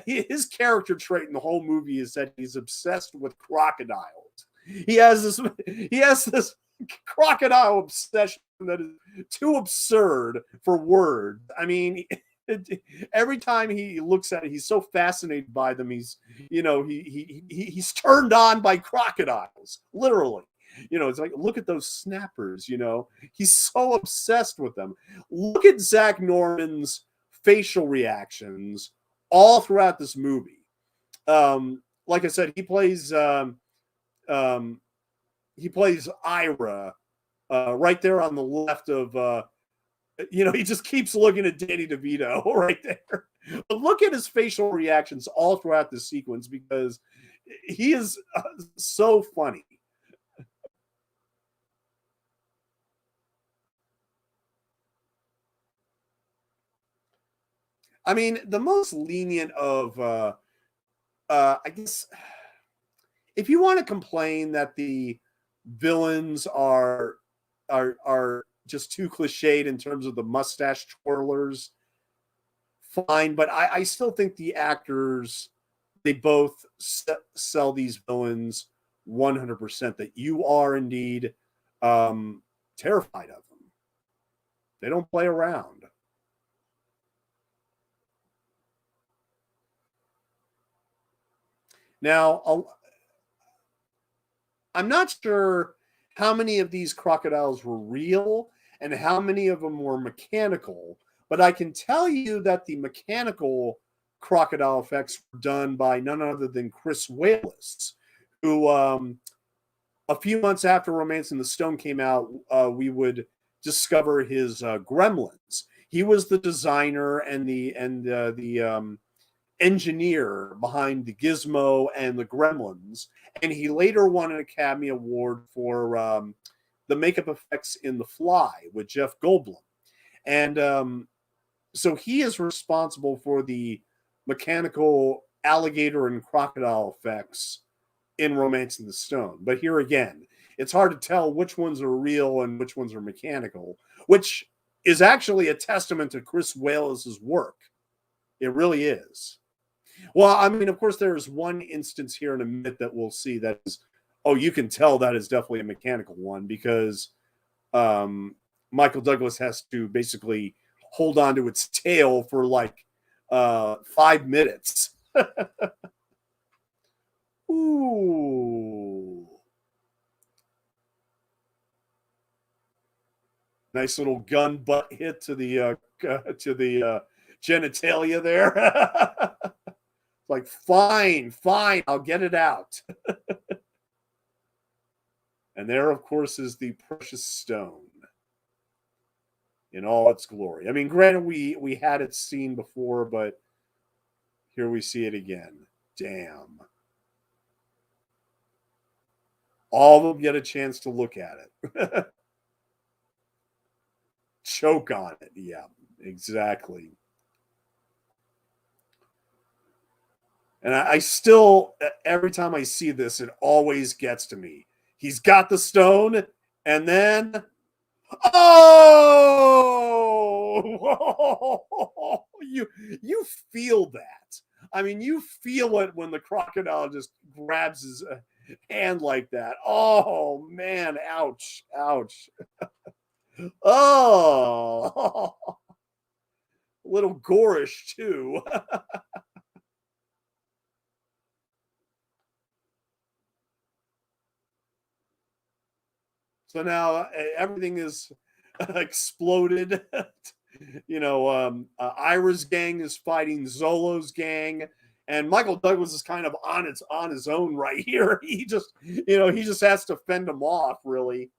His character trait in the whole movie is that he's obsessed with crocodiles. He has this crocodile obsession that is too absurd for words. I mean, every time he looks at it, he's so fascinated by them. He's turned on by crocodiles, literally. It's like, look at those snappers. He's so obsessed with them. Look at Zach Norman's facial reactions all throughout this movie. Like I said, he plays Ira right there on the left of. He just keeps looking at Danny DeVito right there. But look at his facial reactions all throughout this sequence, because he is so funny. I mean, the most lenient of, I guess, if you want to complain that the villains are just too cliched in terms of the mustache twirlers, fine. But I still think the actors, they both sell these villains 100%. That you are indeed terrified of them. They don't play around. Now, I'm not sure how many of these crocodiles were real and how many of them were mechanical, but I can tell you that the mechanical crocodile effects were done by none other than Chris Walas, who a few months after Romance in the Stone came out, we would discover his Gremlins. He was the designer and the engineer behind the Gizmo and the Gremlins, and he later won an Academy Award for the makeup effects in The Fly with Jeff Goldblum. And so he is responsible for the mechanical alligator and crocodile effects in Romance in the Stone. But here again, it's hard to tell which ones are real and which ones are mechanical, which is actually a testament to Chris Walas's work. It really is. Well, I mean, of course, there's one instance here in a minute that we'll see that is, oh, you can tell that is definitely a mechanical one, because Michael Douglas has to basically hold on to its tail for like 5 minutes. Ooh. Nice little gun butt hit to the genitalia there. Like, fine, I'll get it out. And there, of course, is the precious stone in all its glory. I mean, granted, we had it seen before, but here we see it again. Damn. All of them get a chance to look at it. Choke on it. Yeah, exactly. And I still, every time I see this, it always gets to me. He's got the stone, and then, oh, you feel that. I mean, you feel it when the crocodile just grabs his hand like that. Oh man, ouch, ouch. Oh, a little gorish too. So now everything is exploded. Ira's gang is fighting Zolo's gang, and Michael Douglas is kind of on his own right here. He just has to fend them off, really.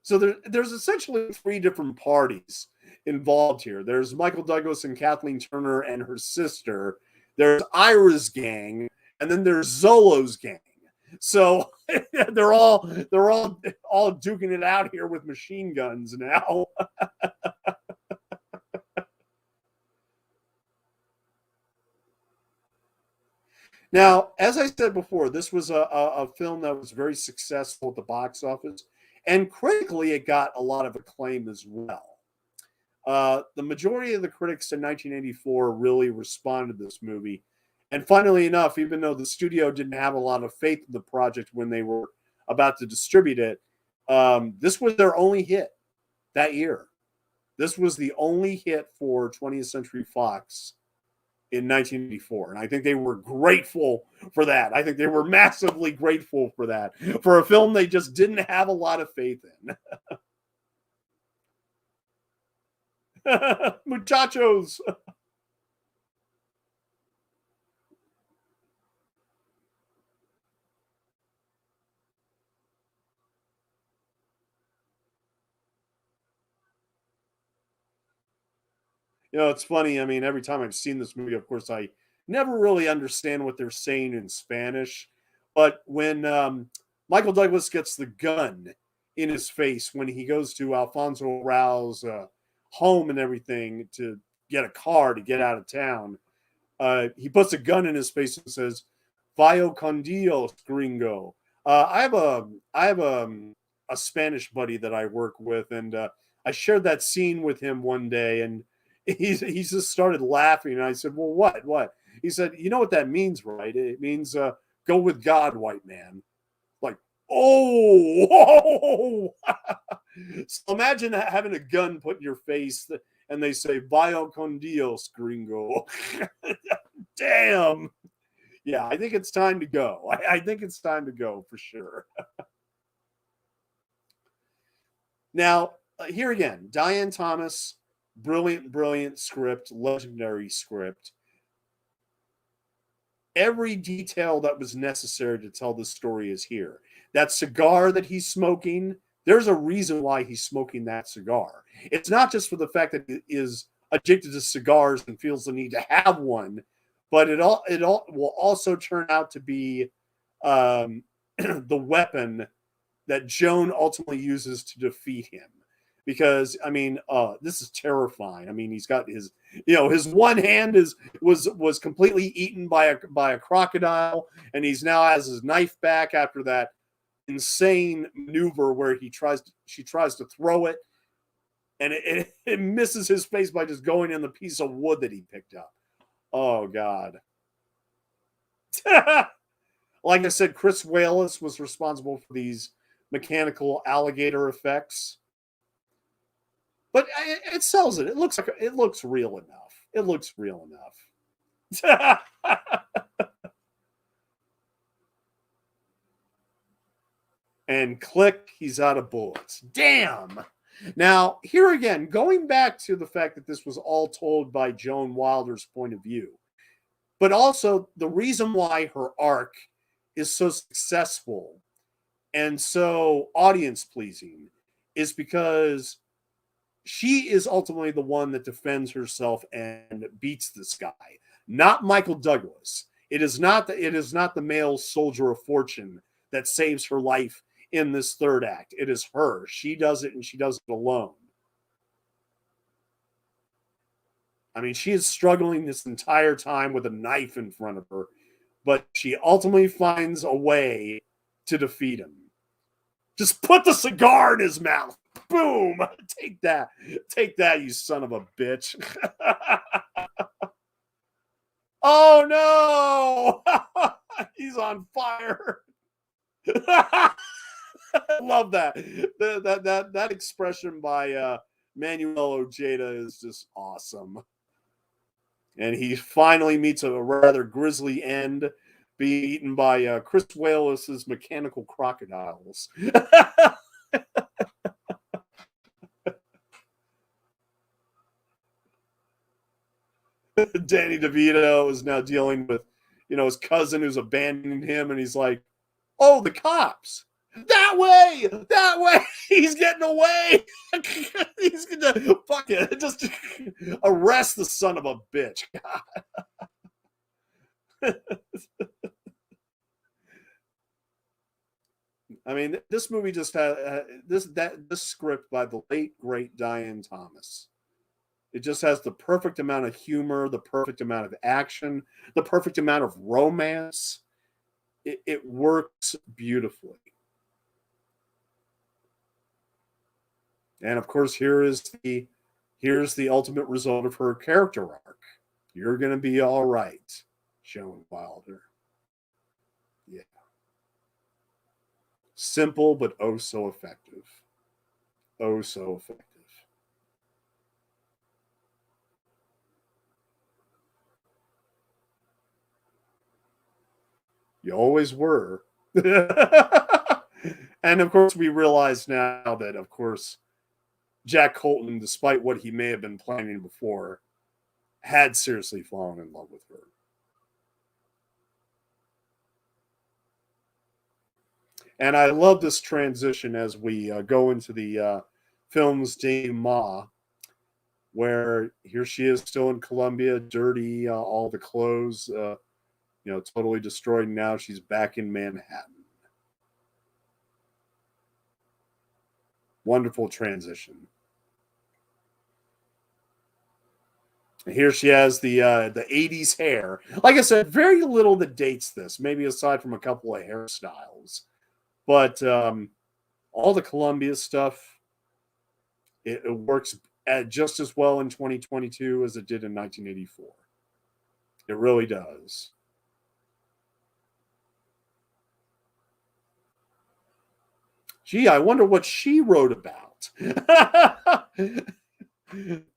So there's essentially three different parties involved here. There's Michael Douglas and Kathleen Turner and her sister. There's Ira's gang, and then there's Zolo's gang. So they're all duking it out here with machine guns now. Now, as I said before, this was a film that was very successful at the box office, and critically, it got a lot of acclaim as well. The majority of the critics in 1984 really responded to this movie. And funnily enough, even though the studio didn't have a lot of faith in the project when they were about to distribute it, this was their only hit that year. This was the only hit for 20th Century Fox in 1984. And I think they were grateful for that. I think they were massively grateful for that, for a film they just didn't have a lot of faith in. Muchachos. It's funny. I mean, every time I've seen this movie, of course, I never really understand what they're saying in Spanish. But when Michael Douglas gets the gun in his face when he goes to Alfonso Rao's home and everything to get a car to get out of town, he puts a gun in his face and says, "Vaya con Dios, gringo." I have a Spanish buddy that I work with, and I shared that scene with him one day, and he just started laughing. And I said, "Well, what?" He said, "You know what that means, right? It means go with God, white man." Like, oh, so imagine having a gun put in your face, and they say, "Vaya con Dios, gringo." Damn. Yeah, I think it's time to go. I think it's time to go for sure. Now, here again, Diane Thomas, brilliant script, legendary script. Every detail that was necessary to tell this story is here. That cigar that he's smoking, there's a reason why he's smoking that cigar. It's not just for the fact that he is addicted to cigars and feels the need to have one, but it all will also turn out to be the weapon that Joan ultimately uses to defeat him. Because I mean, this is terrifying. I mean, he's got his one hand was completely eaten by a crocodile, and he's now has his knife back after that insane maneuver where she tries to throw it, and it misses his face by just going in the piece of wood that he picked up. Oh God. Like I said, Chris Wallace was responsible for these mechanical alligator effects. But it sells it. It looks real enough. It looks real enough. And click, he's out of bullets. Damn. Now, here again, going back to the fact that this was all told by Joan Wilder's point of view, but also the reason why her arc is so successful and so audience pleasing is because she is ultimately the one that defends herself and beats this guy, not Michael Douglas. It is not the male soldier of fortune that saves her life in this third act. It is her. She does it, and she does it alone. I mean, she is struggling this entire time with a knife in front of her, but she ultimately finds a way to defeat him. Just put the cigar in his mouth. Boom. Take that. Take that, you son of a bitch. Oh, no. He's on fire. I love that. That expression by Manuel Ojeda is just awesome. And he finally meets a rather grisly end, being eaten by Chris Walas's mechanical crocodiles. Danny DeVito is now dealing with, his cousin who's abandoning him, and he's like, "Oh, the cops! That way! He's getting away! He's gonna fuck it, just arrest the son of a bitch." I mean, this movie just had this script by the late great Diane Thomas. It just has the perfect amount of humor, the perfect amount of action, the perfect amount of romance. It works beautifully. And of course, here's the ultimate result of her character arc. You're going to be all right, Joan Wilder. Yeah. Simple, but oh so effective. Oh so effective. You always were. And of course, we realize now that, of course, Jack Colton, despite what he may have been planning before, had seriously fallen in love with her. And I love this transition as we go into the film's denouement, where here she is still in Colombia, dirty, all the clothes, totally destroyed. Now she's back in Manhattan. Wonderful transition. Here she has the 80s hair. Like I said, very little that dates this, maybe aside from a couple of hairstyles. But all the Columbia stuff, it works just as well in 2022 as it did in 1984. It really does. Gee, I wonder what she wrote about.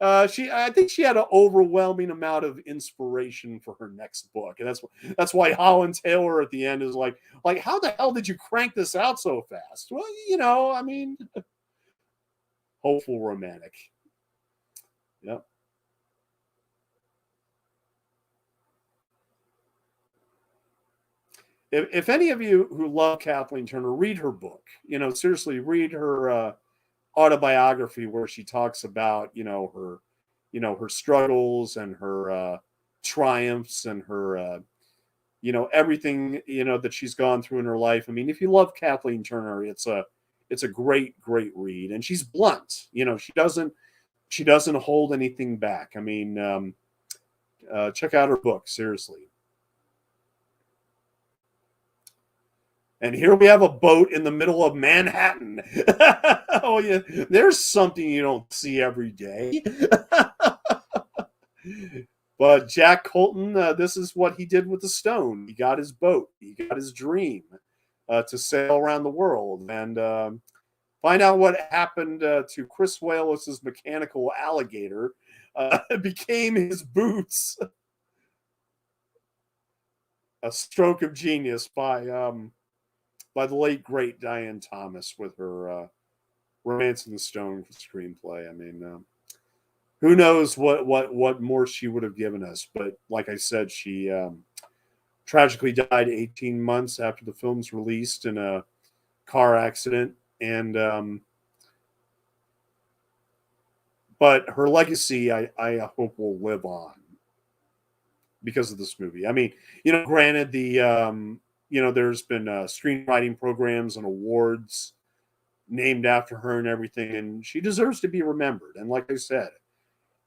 I think she had an overwhelming amount of inspiration for her next book, and that's why Holland Taylor at the end is like how the hell did you crank this out so fast? Well, I mean, hopeful romantic. Yep. If any of you who love Kathleen Turner, read her book. Seriously, read her autobiography where she talks about her struggles and her triumphs and her everything that she's gone through in her life. I mean, if you love Kathleen Turner, it's a great read, and she's blunt. She doesn't hold anything back. I mean, check out her book, seriously. And here we have a boat in the middle of Manhattan. Oh, yeah. There's something you don't see every day. But Jack Colton, this is what he did with the stone. He got his boat. He got his dream to sail around the world. And find out what happened to Chris Walas's mechanical alligator. Became his boots. A stroke of genius by by the late great Diane Thomas with her Romance in the Stone screenplay. I mean, who knows what more she would have given us? But like I said, she tragically died 18 months after the film's released in a car accident, and but her legacy, I hope, will live on because of this movie. I mean, granted, there's been screenwriting programs and awards named after her and everything, and she deserves to be remembered. And like I said,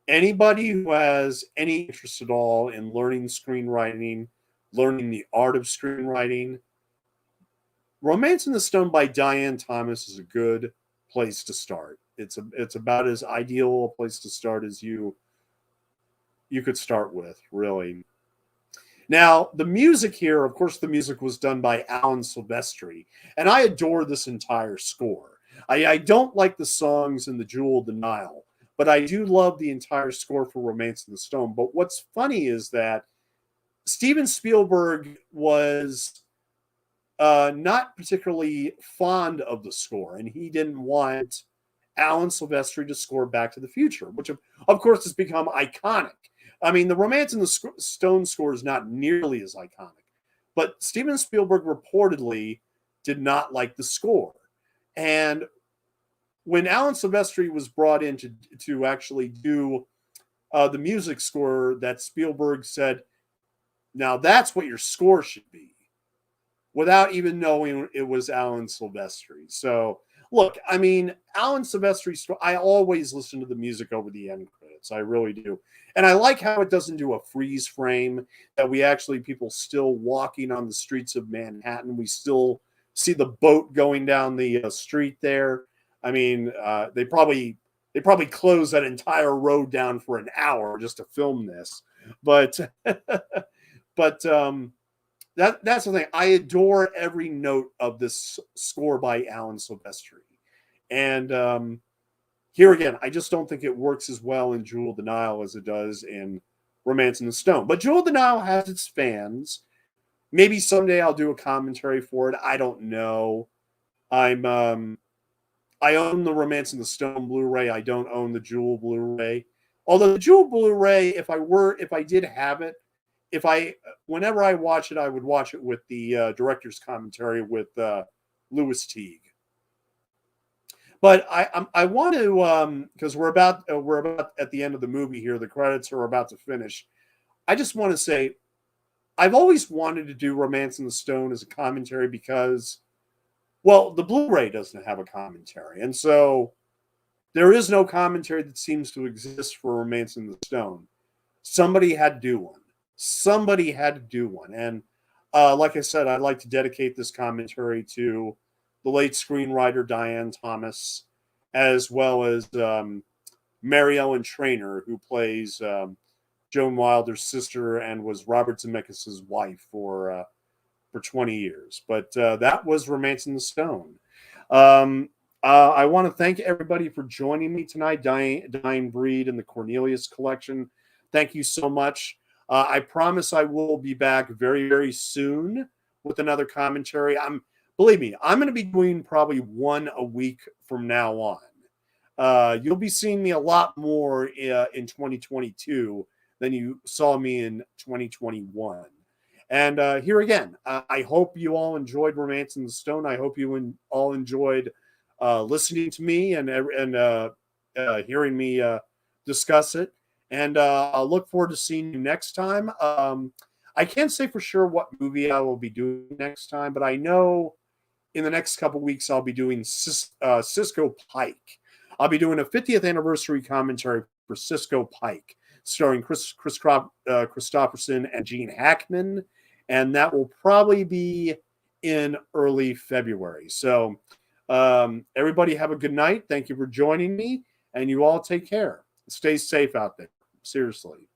anybody who has any interest at all in learning screenwriting, learning the art of screenwriting, Romance in the Stone by Diane Thomas is a good place to start. It's about as ideal a place to start as you could start with, really. Now, the music here, of course, the music was done by Alan Silvestri, and I adore this entire score. I don't like the songs in The Jewel of the Nile, but I do love the entire score for Romance in the Stone. But what's funny is that Steven Spielberg was not particularly fond of the score, and he didn't want Alan Silvestri to score Back to the Future, which of course has become iconic. I mean, the Romance in the Stone score is not nearly as iconic, but Steven Spielberg reportedly did not like the score. And when Alan Silvestri was brought in to actually do the music score, that Spielberg said, now that's what your score should be, without even knowing it was Alan Silvestri. So, look, I mean, Alan Silvestri's, I always listen to the music over the end credits. I really do. And I like how it doesn't do a freeze frame, that we actually, people still walking on the streets of Manhattan. We still see the boat going down the street there. I mean, they probably closed that entire road down for an hour just to film this. But, that's the thing. I adore every note of this score by Alan Silvestri. And here again, I just don't think it works as well in Jewel of the Nile as it does in Romance in the Stone. But Jewel of the Nile has its fans. Maybe someday I'll do a commentary for it. I don't know. I own the Romance in the Stone Blu-ray. I don't own the Jewel Blu-ray. Although the Jewel Blu-ray, if I did have it, whenever I watch it, I would watch it with the director's commentary with Louis Teague. But I want to, because we're about at the end of the movie here. The credits are about to finish. I just want to say, I've always wanted to do Romance in the Stone as a commentary because, well, the Blu-ray doesn't have a commentary, and so there is no commentary that seems to exist for Romance in the Stone. Somebody had to do one. And like I said, I'd like to dedicate this commentary to the late screenwriter Diane Thomas, as well as Mary Ellen Trainor, who plays Joan Wilder's sister and was Robert Zemeckis' wife for 20 years. But that was Romance in the Stone. I want to thank everybody for joining me tonight, Dying Breed and the Cornelius Collection. Thank you so much. I promise I will be back very, very soon with another commentary. Believe me, I'm going to be doing probably one a week from now on. You'll be seeing me a lot more in 2022 than you saw me in 2021. And here again, I hope you all enjoyed Romance in the Stone. I hope you all enjoyed listening to me and hearing me discuss it. And I'll look forward to seeing you next time. I can't say for sure what movie I will be doing next time, but I know in the next couple weeks I'll be doing Cisco Pike. I'll be doing a 50th anniversary commentary for Cisco Pike, starring Chris Christopherson and Gene Hackman, and that will probably be in early February. So everybody have a good night. Thank you for joining me, and you all take care. Stay safe out there. Seriously.